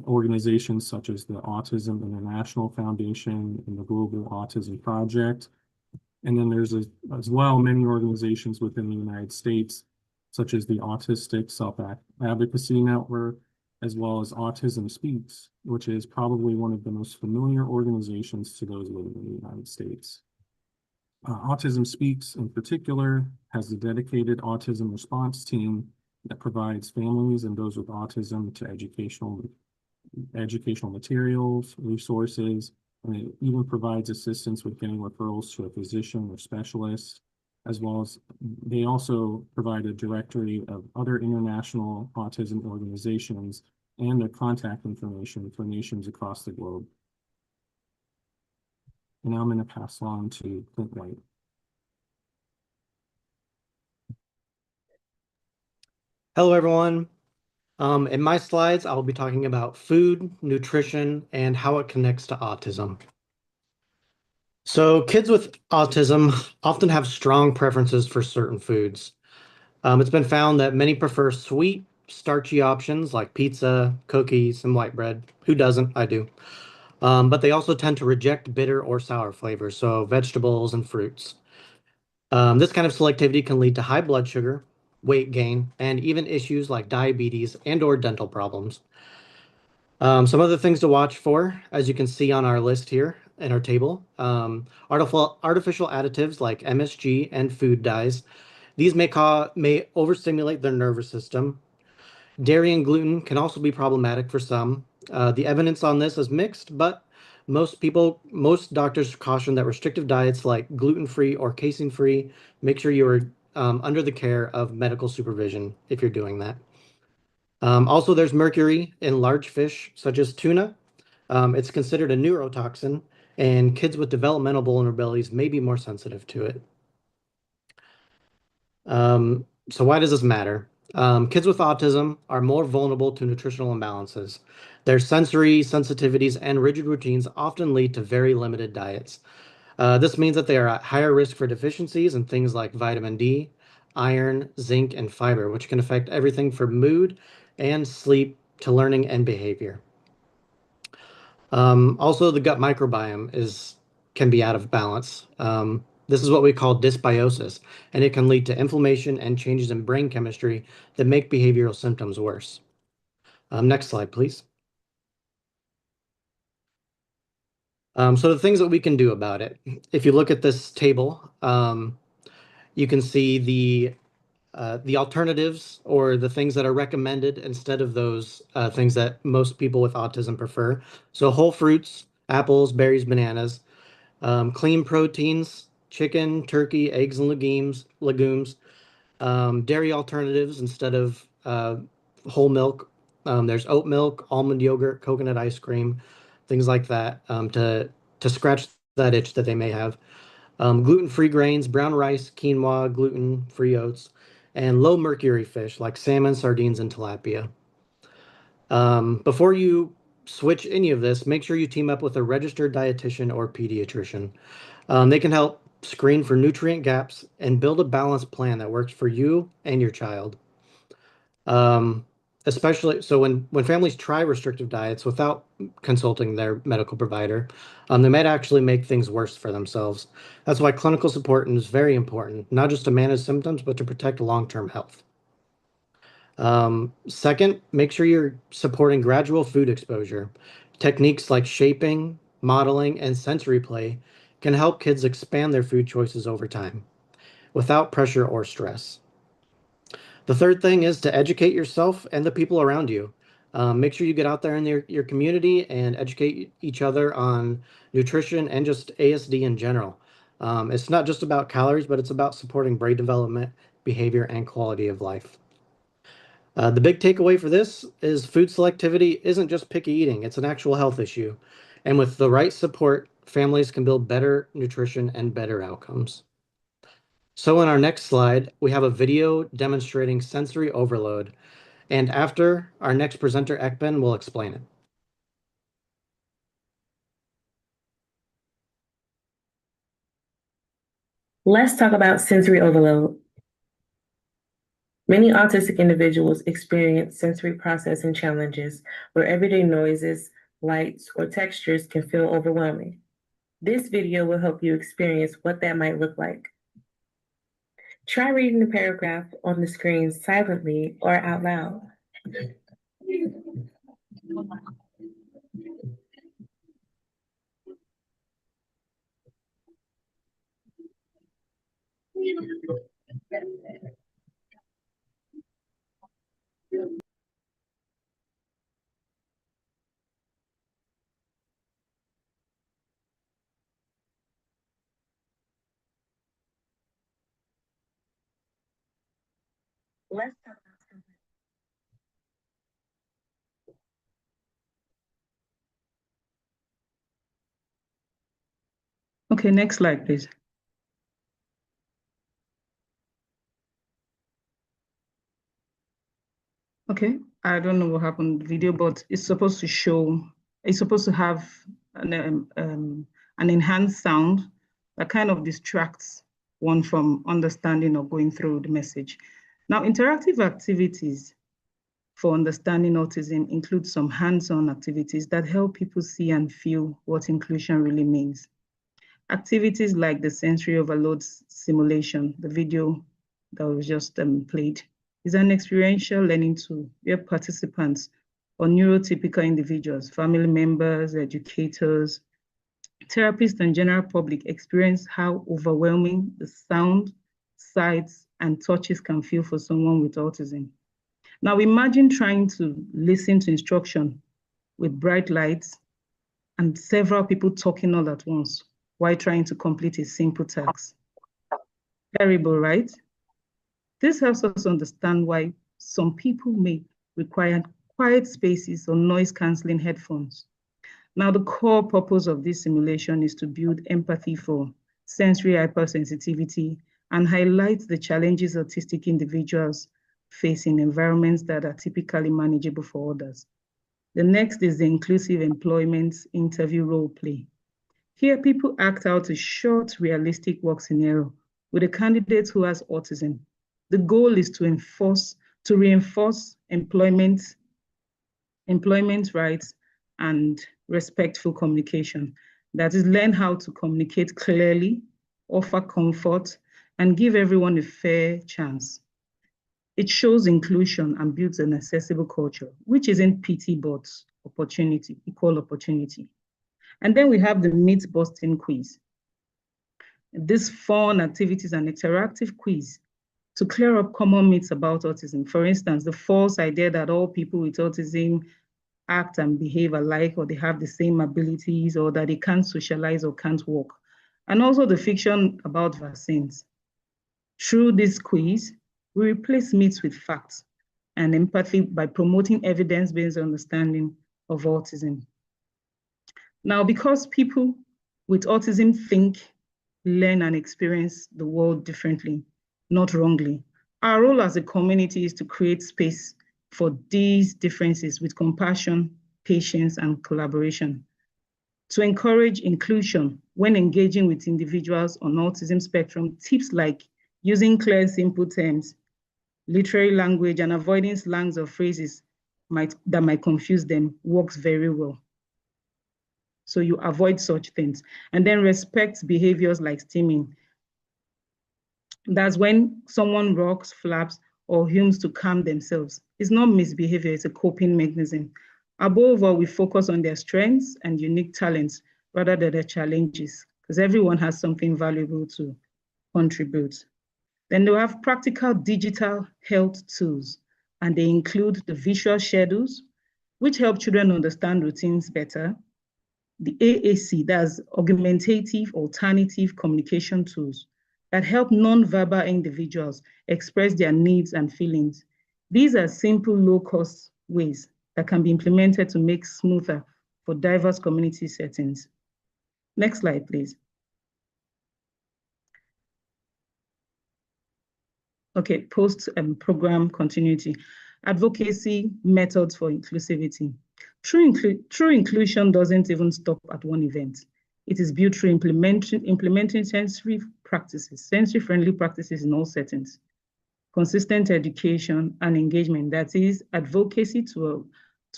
Organizations such as the Autism International Foundation and the Global Autism Project. And then there's as well many organizations within the United States, such as the Autistic Self-Advocacy Network, as well as Autism Speaks, which is probably one of the most familiar organizations to those living in the United States. Autism Speaks, in particular, has a dedicated autism response team that provides families and those with autism to educational materials, resources, and it even provides assistance with getting referrals to a physician or specialist, as well as they also provide a directory of other international autism organizations and their contact information for nations across the globe. And now I'm going to pass on to Clint White. Hello, everyone. In my slides, I'll be talking about food, nutrition, and how it connects to autism. So kids with autism often have strong preferences for certain foods. It's been found that many prefer sweet, starchy options like pizza, cookies, and white bread. Who doesn't? I do. But they also tend to reject bitter or sour flavors, so vegetables and fruits. This kind of selectivity can lead to high blood sugar, weight gain, and even issues like diabetes and/or dental problems. Some other things to watch for, as you can see on our list here in our table, artificial additives like MSG and food dyes. These may overstimulate their nervous system. Dairy and gluten can also be problematic for some. The evidence on this is mixed, but most doctors caution that restrictive diets like gluten-free or casein-free, make sure you are under the care of medical supervision if you're doing that. Also, there's mercury in large fish, such as tuna. It's considered a neurotoxin, and kids with developmental vulnerabilities may be more sensitive to it. So why does this matter? Kids with autism are more vulnerable to nutritional imbalances. Their sensory sensitivities and rigid routines often lead to very limited diets. This means that they are at higher risk for deficiencies in things like vitamin D, iron, zinc, and fiber, which can affect everything from mood and sleep to learning and behavior. Also, the gut microbiome can be out of balance. This is what we call dysbiosis, and it can lead to inflammation and changes in brain chemistry that make behavioral symptoms worse. Next slide, please. So the things that we can do about it. If you look at this table, you can see the alternatives or the things that are recommended instead of those things that most people with autism prefer. So whole fruits, apples, berries, bananas, clean proteins, chicken, turkey, eggs, and legumes, dairy alternatives instead of whole milk. There's oat milk, almond yogurt, coconut ice cream, things like that to scratch that itch that they may have. Gluten-free grains, brown rice, quinoa, gluten-free oats, and low mercury fish like salmon, sardines, and tilapia. Before you switch any of this, make sure you team up with a registered dietitian or pediatrician. They can help screen for nutrient gaps and build a balanced plan that works for you and your child. Especially so when families try restrictive diets without consulting their medical provider, they might actually make things worse for themselves. That's why clinical support is very important, not just to manage symptoms, but to protect long-term health. Second, make sure you're supporting gradual food exposure. Techniques like shaping, modeling, and sensory play can help kids expand their food choices over time without pressure or stress. The third thing is to educate yourself and the people around you. Make sure you get out there in your community and educate each other on nutrition and just ASD in general. It's not just about calories, but it's about supporting brain development, behavior, and quality of life. The big takeaway for this is food selectivity isn't just picky eating, it's an actual health issue. And with the right support, families can build better nutrition and better outcomes. So in our next slide, we have a video demonstrating sensory overload. And after, our next presenter, Ekben, will explain it. Let's talk about sensory overload. Many autistic individuals experience sensory processing challenges where everyday noises, lights, or textures can feel overwhelming. This video will help you experience what that might look like. Try reading the paragraph on the screen silently or out loud. Let's talk about something. Okay, next slide, please. Okay, I don't know what happened in the video, but it's supposed to have an enhanced sound that kind of distracts one from understanding or going through the message. Now, interactive activities for understanding autism include some hands-on activities that help people see and feel what inclusion really means. Activities like the sensory overload simulation, the video that was just played, is an experiential learning tool where participants or neurotypical individuals, family members, educators, therapists, and general public experience how overwhelming the sound, sights, and touches can feel for someone with autism. Now imagine trying to listen to instruction with bright lights and several people talking all at once while trying to complete a simple task. Terrible, right? This helps us understand why some people may require quiet spaces or noise-canceling headphones. Now, the core purpose of this simulation is to build empathy for sensory hypersensitivity and highlight the challenges autistic individuals face in environments that are typically manageable for others. The next is the inclusive employment interview role play. Here, people act out a short, realistic work scenario with a candidate who has autism. The goal is to reinforce employment rights and respectful communication. That is, learn how to communicate clearly, offer comfort, and give everyone a fair chance. It shows inclusion and builds an accessible culture, which isn't pity, but opportunity, equal opportunity. And then we have the myth-busting quiz. This fun activities and interactive quiz to clear up common myths about autism. For instance, the false idea that all people with autism act and behave alike, or they have the same abilities, or that they can't socialize or can't walk. And also the fiction about vaccines. Through this quiz, we replace myths with facts and empathy by promoting evidence-based understanding of autism. Now, because people with autism think, learn, and experience the world differently, not wrongly, our role as a community is to create space for these differences with compassion, patience, and collaboration. To encourage inclusion when engaging with individuals on autism spectrum, tips like using clear, simple terms, literary language, and avoiding slangs or phrases that might confuse them works very well. So you avoid such things. And then respect behaviors like stimming. That's when someone rocks, flaps, or hums to calm themselves. It's not misbehavior, it's a coping mechanism. Above all, we focus on their strengths and unique talents rather than their challenges, because everyone has something valuable to contribute. Then they'll have practical digital health tools, and they include the visual schedules, which help children understand routines better. The AAC, that's augmentative alternative communication tools that help non-verbal individuals express their needs and feelings. These are simple, low-cost ways that can be implemented to make smoother for diverse community settings. Next slide, please. Okay, post-program continuity. Advocacy methods for inclusivity. True inclusion doesn't even stop at one event. It is built through implementing sensory-friendly practices in all settings, consistent education and engagement, that is advocacy to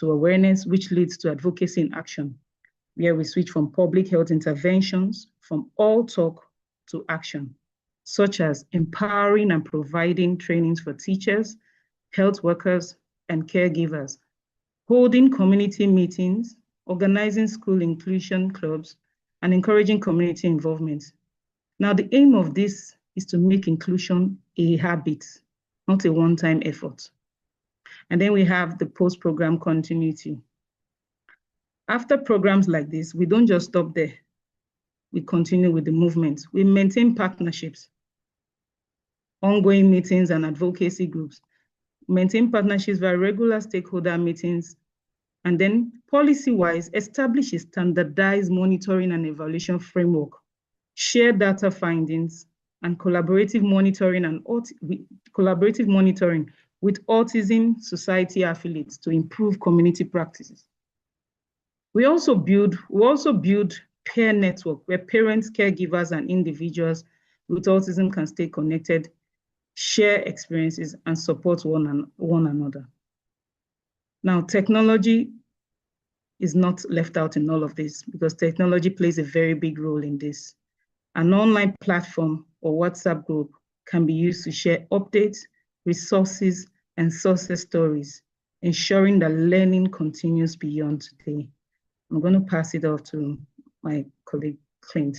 awareness, which leads to advocacy in action, where we switch from public health interventions, from all talk to action, such as empowering and providing trainings for teachers, health workers, and caregivers, holding community meetings, organizing school inclusion clubs, and encouraging community involvement. Now, the aim of this is to make inclusion a habit, not a one-time effort. And then we have the post-program continuity. After programs like this, we don't just stop there. We continue with the movement. We maintain partnerships, ongoing meetings and advocacy groups, maintain partnerships via regular stakeholder meetings, and then policy-wise, establish a standardized monitoring and evaluation framework, share data findings, and collaborative monitoring with Autism Society affiliates to improve community practices. We also build peer network where parents, caregivers, and individuals with autism can stay connected, share experiences, and support one another. Now, technology is not left out in all of this because technology plays a very big role in this. An online platform or WhatsApp group can be used to share updates, resources, and success stories, ensuring that learning continues beyond today. I'm going to pass it off to my colleague, Clint.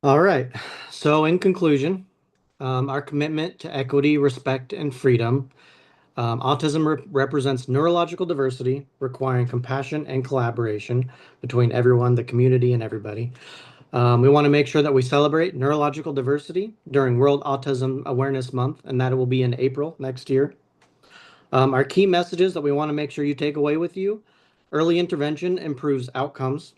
All right. So in conclusion, our commitment to equity, respect, and freedom. Autism represents neurological diversity, requiring compassion and collaboration between everyone, the community, and everybody. We want to make sure that we celebrate neurological diversity during World Autism Awareness Month, and that it will be in April next year. Our key messages that we want to make sure you take away with you: early intervention improves outcomes.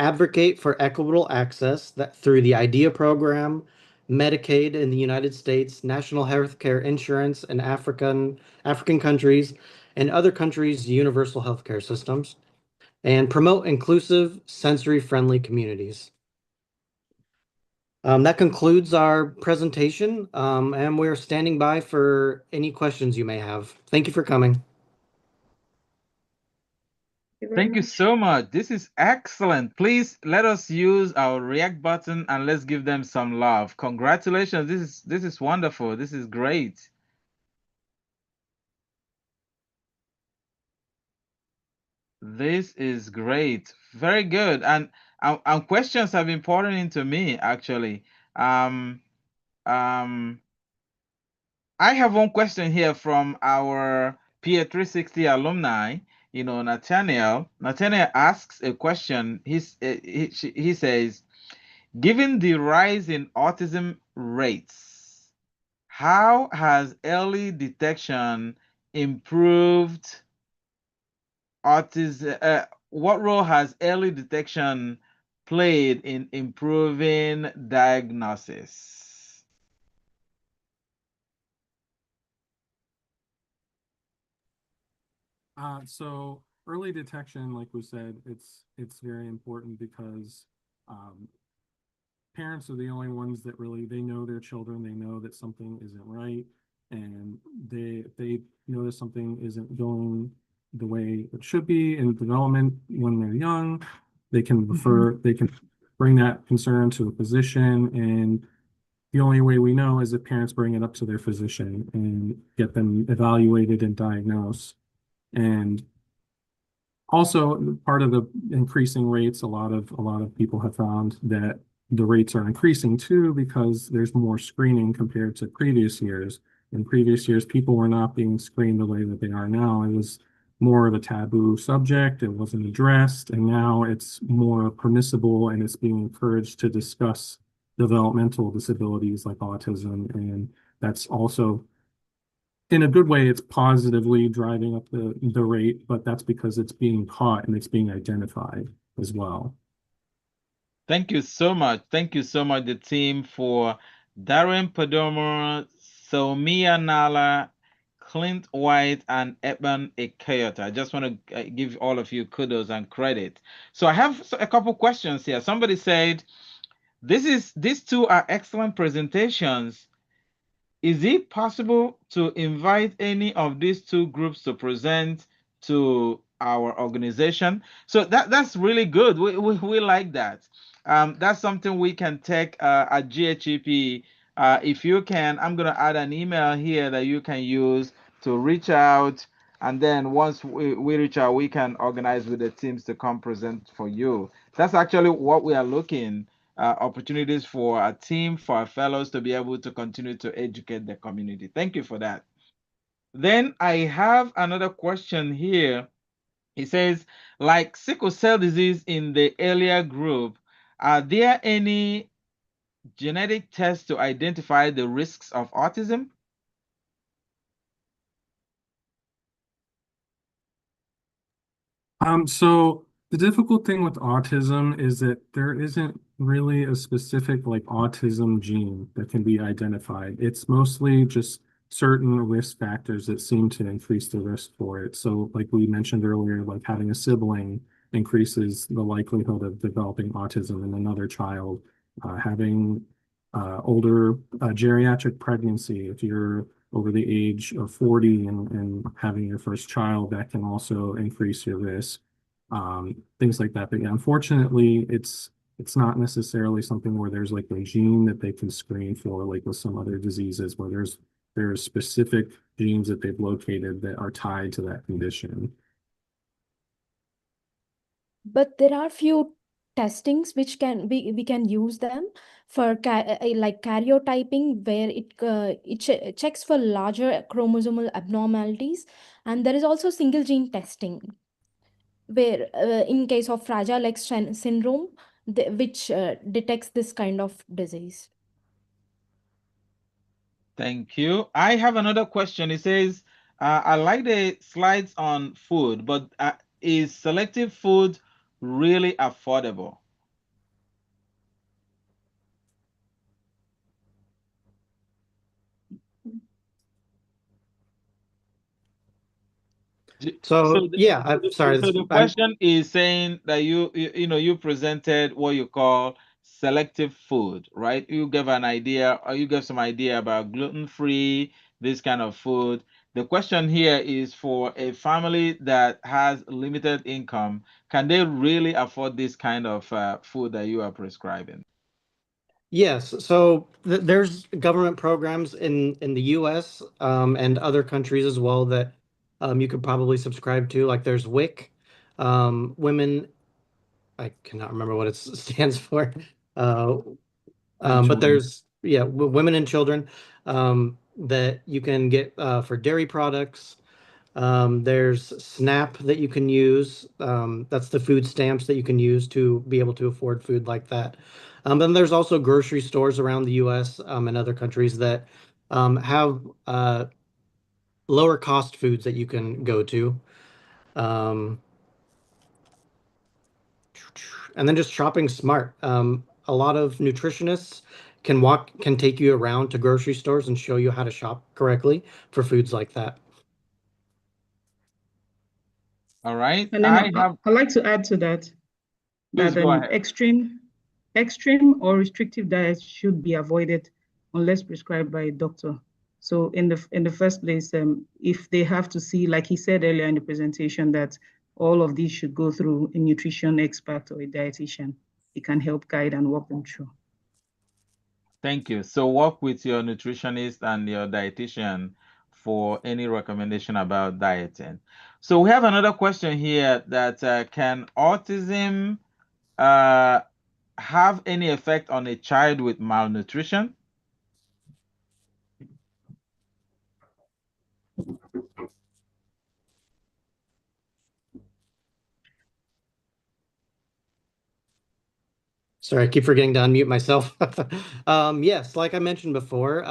Advocate for equitable access that through the IDEA program, Medicaid in the United States, national healthcare insurance in African countries, and other countries' universal healthcare systems, and promote inclusive, sensory-friendly communities. That concludes our presentation, and we're standing by for any questions you may have. Thank you for coming. Thank you so much. This is excellent. Please let us use our react button and let's give them some love. Congratulations. This is wonderful. This is great. This is great. Very good. And questions have been pouring into me actually. I have one question here from our Peer 360 alumni. You know, Nathaniel asks a question. He says, given the rise in autism rates, how has early detection improved autism? What role has early detection played in improving diagnosis? So early detection, like we said, it's very important because parents are the only ones that really, they know their children, they know that something isn't right, and they notice something isn't going the way it should be in development when they're young. They can refer, they can bring that concern to a physician, and the only way we know is if parents bring it up to their physician and get them evaluated and diagnosed. And also part of the increasing rates, a lot of people have found that the rates are increasing too because there's more screening compared to previous years. In previous years, people were not being screened the way that they are now. It was more of a taboo subject. It wasn't addressed, and now it's more permissible and it's being encouraged to discuss developmental disabilities like autism, and that's also, in a good way, it's positively driving up the rate, but that's because it's being caught and it's being identified as well. Thank you so much. Thank you so much, the team, for Darren Perdomo, Soumya Nala, Clint White, and Eben Ekeyota. I just want to give all of you kudos and credit. So I have a couple questions here. Somebody said, these two are excellent presentations. Is it possible to invite any of these two groups to present to our organization? So that's really good. We like that. That's something we can take at GHEP. If you can, I'm going to add an email here that you can use to reach out. And then once we reach out, we can organize with the teams to come present for you. That's actually what we are looking opportunities for our team, for our fellows to be able to continue to educate the community. Thank you for that. Then I have another question here. It says, like sickle cell disease in the earlier group, are there any genetic tests to identify the risks of autism? So the difficult thing with autism is that there isn't really a specific like autism gene that can be identified. It's mostly just certain risk factors that seem to increase the risk for it. So like we mentioned earlier, like having a sibling increases the likelihood of developing autism in another child. Having older geriatric pregnancy, if you're over the age of 40 and having your first child, that can also increase your risk. Things like that. But yeah, unfortunately, it's not necessarily something where there's like a gene that they can screen for, like with some other diseases where there's specific genes that they've located that are tied to that condition. But there are few testings which we can use them for like karyotyping, where it checks for larger chromosomal abnormalities, and there is also single gene testing, where in case of Fragile X syndrome, which detects this kind of disease. Thank you. I have another question. It says, I like the slides on food, but is selective food really affordable? So yeah, I'm sorry. So the question is saying that you presented what you call selective food, right? You gave an idea, or you gave some idea about gluten-free, this kind of food. The question here is, for a family that has limited income, can they really afford this kind of food that you are prescribing? Yes, so there's government programs in the U.S. And other countries as well that you could probably subscribe to. Like there's WIC, Women. I cannot remember what it stands for. But there's Women and Children that you can get for dairy products. There's SNAP that you can use. That's the food stamps that you can use to be able to afford food like that. Then there's also grocery stores around the U.S. And other countries that have lower cost foods that you can go to. And then just shopping smart. A lot of nutritionists can take you around to grocery stores and show you how to shop correctly for foods like that. All right. And then I'd like to add to that, Please go ahead. extreme or restrictive diets should be avoided unless prescribed by a doctor. So in the first place, if they have to see, like he said earlier in the presentation, that all of these should go through a nutrition expert or a dietitian. It can help guide and walk them through. Thank you. So work with your nutritionist and your dietitian for any recommendation about dieting. So we have another question here that can autism have any effect on a child with malnutrition? Sorry, I keep forgetting to unmute myself. Yes, like I mentioned before,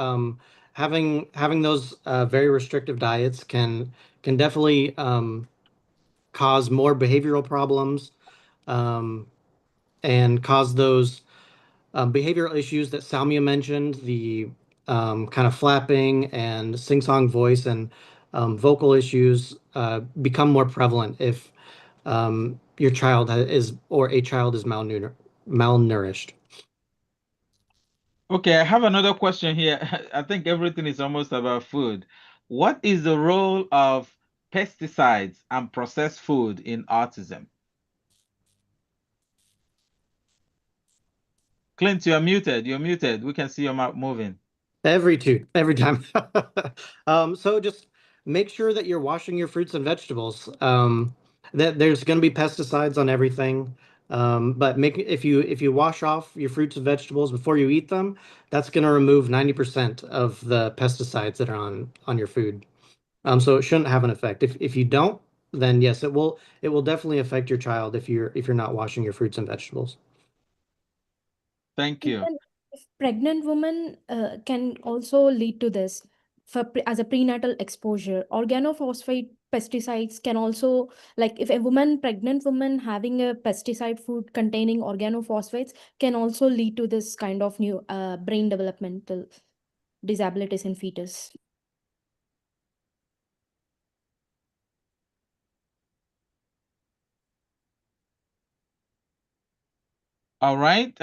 having those very restrictive diets can definitely cause more behavioral problems and cause those behavioral issues that Salmia mentioned, the kind of flapping and sing-song voice and vocal issues become more prevalent if your child is malnourished. Okay, I have another question here. I think everything is almost about food. What is the role of pesticides and processed food in autism? Clint, you're muted. You're muted. We can see your mouth moving. Every time. So just make sure that you're washing your fruits and vegetables. That there's going to be pesticides on everything. But if you wash off your fruits and vegetables before you eat them, that's going to remove 90% of the pesticides that are on your food. So it shouldn't have an effect. If you don't, then yes, it will definitely affect your child if you're not washing your fruits and vegetables. Thank you. Even if pregnant women can also lead to this as a prenatal exposure. Organophosphate pesticides can also, like if a pregnant woman having a pesticide food containing organophosphates can also lead to this kind of new brain developmental disabilities in fetus. All right.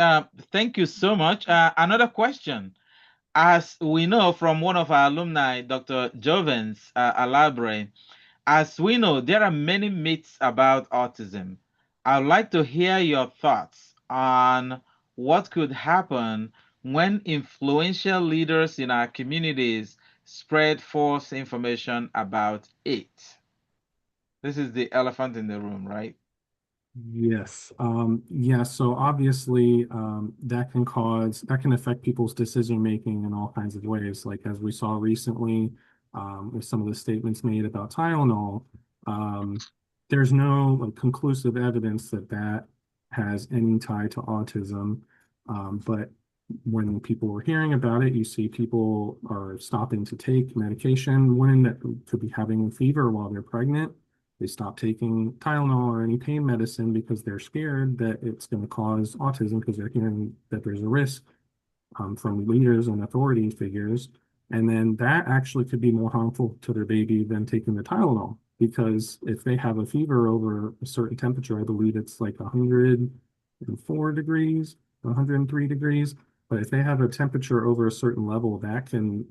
Thank you so much. Another question. As we know from one of our alumni, Dr. Jovens Alabre, as we know, there are many myths about autism. I'd like to hear your thoughts on what could happen when influential leaders in our communities spread false information about it. This is the elephant in the room, right? Yes. Yeah, so obviously that can affect people's decision making in all kinds of ways. Like as we saw recently with some of the statements made about Tylenol, there's no like, conclusive evidence that that has any tie to autism. But when people were hearing about it, you see people are stopping to take medication. Women that could be having a fever while they're pregnant, they stop taking Tylenol or any pain medicine because they're scared that it's going to cause autism because they're hearing that there's a risk from leaders and authority figures. And then that actually could be more harmful to their baby than taking the Tylenol, because if they have a fever over a certain temperature, I believe it's like 104 degrees, 103 degrees. But if they have a temperature over a certain level, that can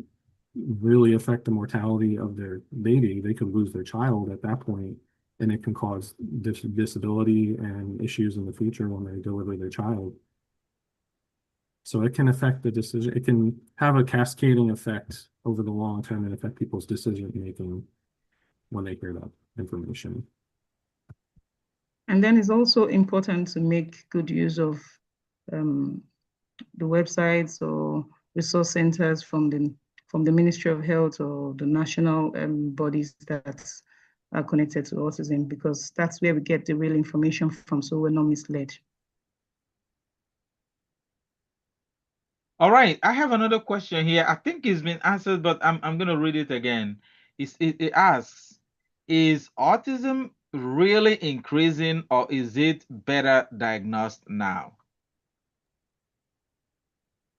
really affect the mortality of their baby. They could lose their child at that point, and it can cause disability and issues in the future when they deliver their child. So it can affect the decision. It can have a cascading effect over the long term and affect people's decision making when they hear that information. And then it's also important to make good use of the websites or resource centers from the Ministry of Health or the national bodies that are connected to autism, because that's where we get the real information from, so we're not misled. All right, I have another question here. I think it's been answered, but I'm going to read it again. It asks, is autism really increasing or is it better diagnosed now?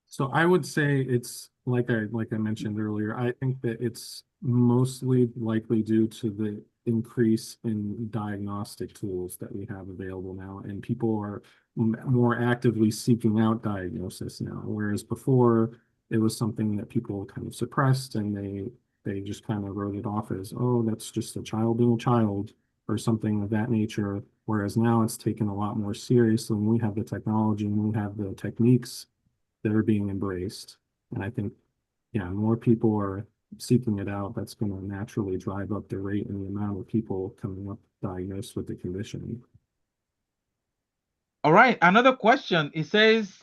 So I would say it's like I mentioned earlier, I think that it's mostly likely due to the increase in diagnostic tools that we have available now, and people are more actively seeking out diagnosis now, whereas before it was something that people kind of suppressed and they just kind of wrote it off as, oh, that's just a child being a child or something of that nature, whereas now it's taken a lot more seriously, and we have the technology and we have the techniques that are being embraced. And I think, yeah, more people are seeking it out. That's going to naturally drive up the rate and the amount of people coming up diagnosed with the condition. All right, another question. It says,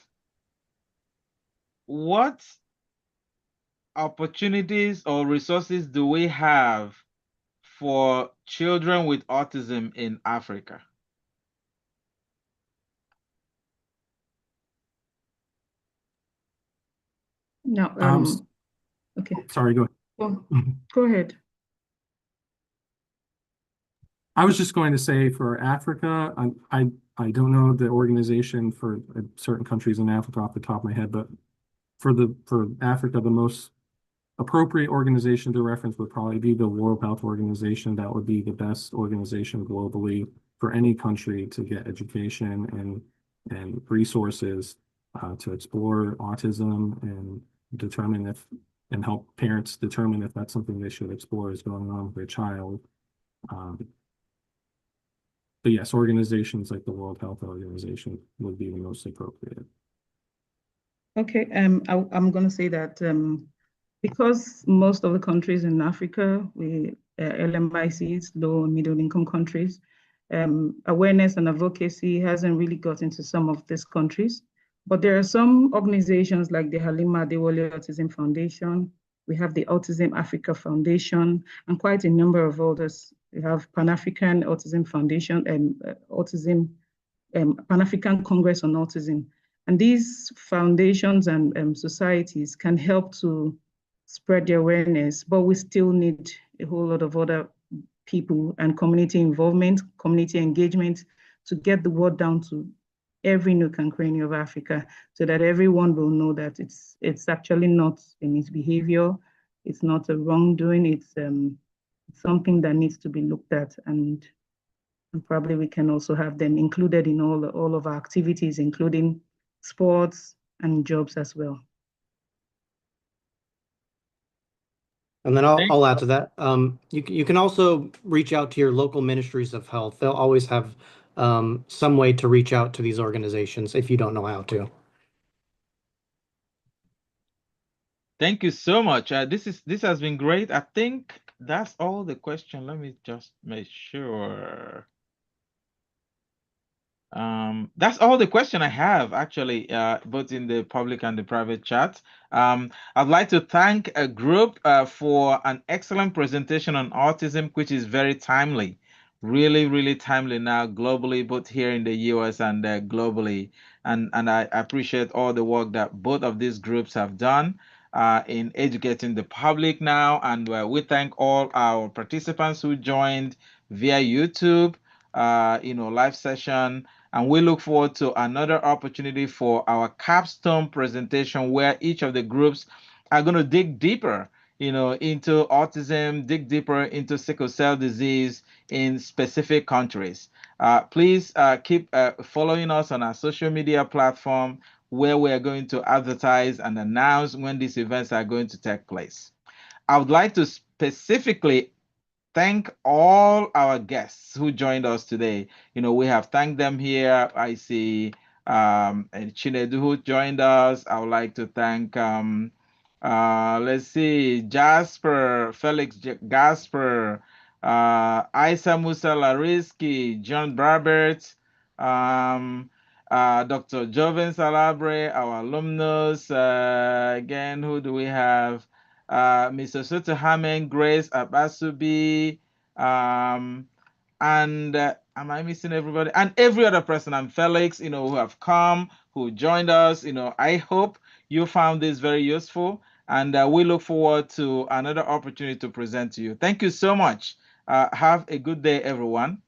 what opportunities or resources do we have for children with autism in Africa? No, okay. Sorry, go ahead. Well, go ahead. I was just going to say for Africa, I don't know the organization for certain countries in Africa off the top of my head, but for Africa, the most appropriate organization to reference would probably be the World Health Organization. That would be the best organization globally for any country to get education and resources to explore autism and determine if and help parents determine if that's something they should explore is going on with their child. But yes, organizations like the World Health Organization would be the most appropriate. Okay, I'm going to say that because most of the countries in Africa, LMICs, low and middle income countries, awareness and advocacy hasn't really got into some of these countries. But there are some organizations like the Halima Adewale Autism Foundation. We have the Autism Africa Foundation, and quite a number of others. We have Pan-African Autism Foundation and Pan-African Congress on Autism. And these foundations and societies can help to spread the awareness, but we still need a whole lot of other people and community involvement, community engagement to get the word down to every nook and cranny of Africa, so that everyone will know that it's actually not a misbehavior, it's not a wrongdoing, it's something that needs to be looked at and And probably we can also have them included in all of our activities, including sports and jobs as well. And then I'll add to that. You can also reach out to your local ministries of health. They'll always have some way to reach out to these organizations if you don't know how to. Thank you so much. This has been great. I think that's all the question. Let me just make sure. That's all the question I have, actually, both in the public and the private chat. I'd like to thank a group for an excellent presentation on autism, which is very timely, really, really timely now globally, both here in the US and globally. And I appreciate all the work that both of these groups have done in educating the public now. And we thank all our participants who joined via YouTube, live session. And we look forward to another opportunity for our capstone presentation where each of the groups are going to dig deeper, into autism, dig deeper into sickle cell disease in specific countries. Please keep following us on our social media platform where we are going to advertise and announce when these events are going to take place. I would like to specifically thank all our guests who joined us today. We have thanked them here. I see Chinedu who joined us. I would like to thank, let's see, Jasper, Felix Gasper, Isa Musa Lariski, John Barbert, Dr. Joven Salabre, our alumnus. Again, who do we have? Mr. Sotohamen, Grace Abasubi, and am I missing everybody? And every other person, and Felix, who have come, who joined us. I hope you found this very useful, and we look forward to another opportunity to present to you. Thank you so much. Have a good day, everyone.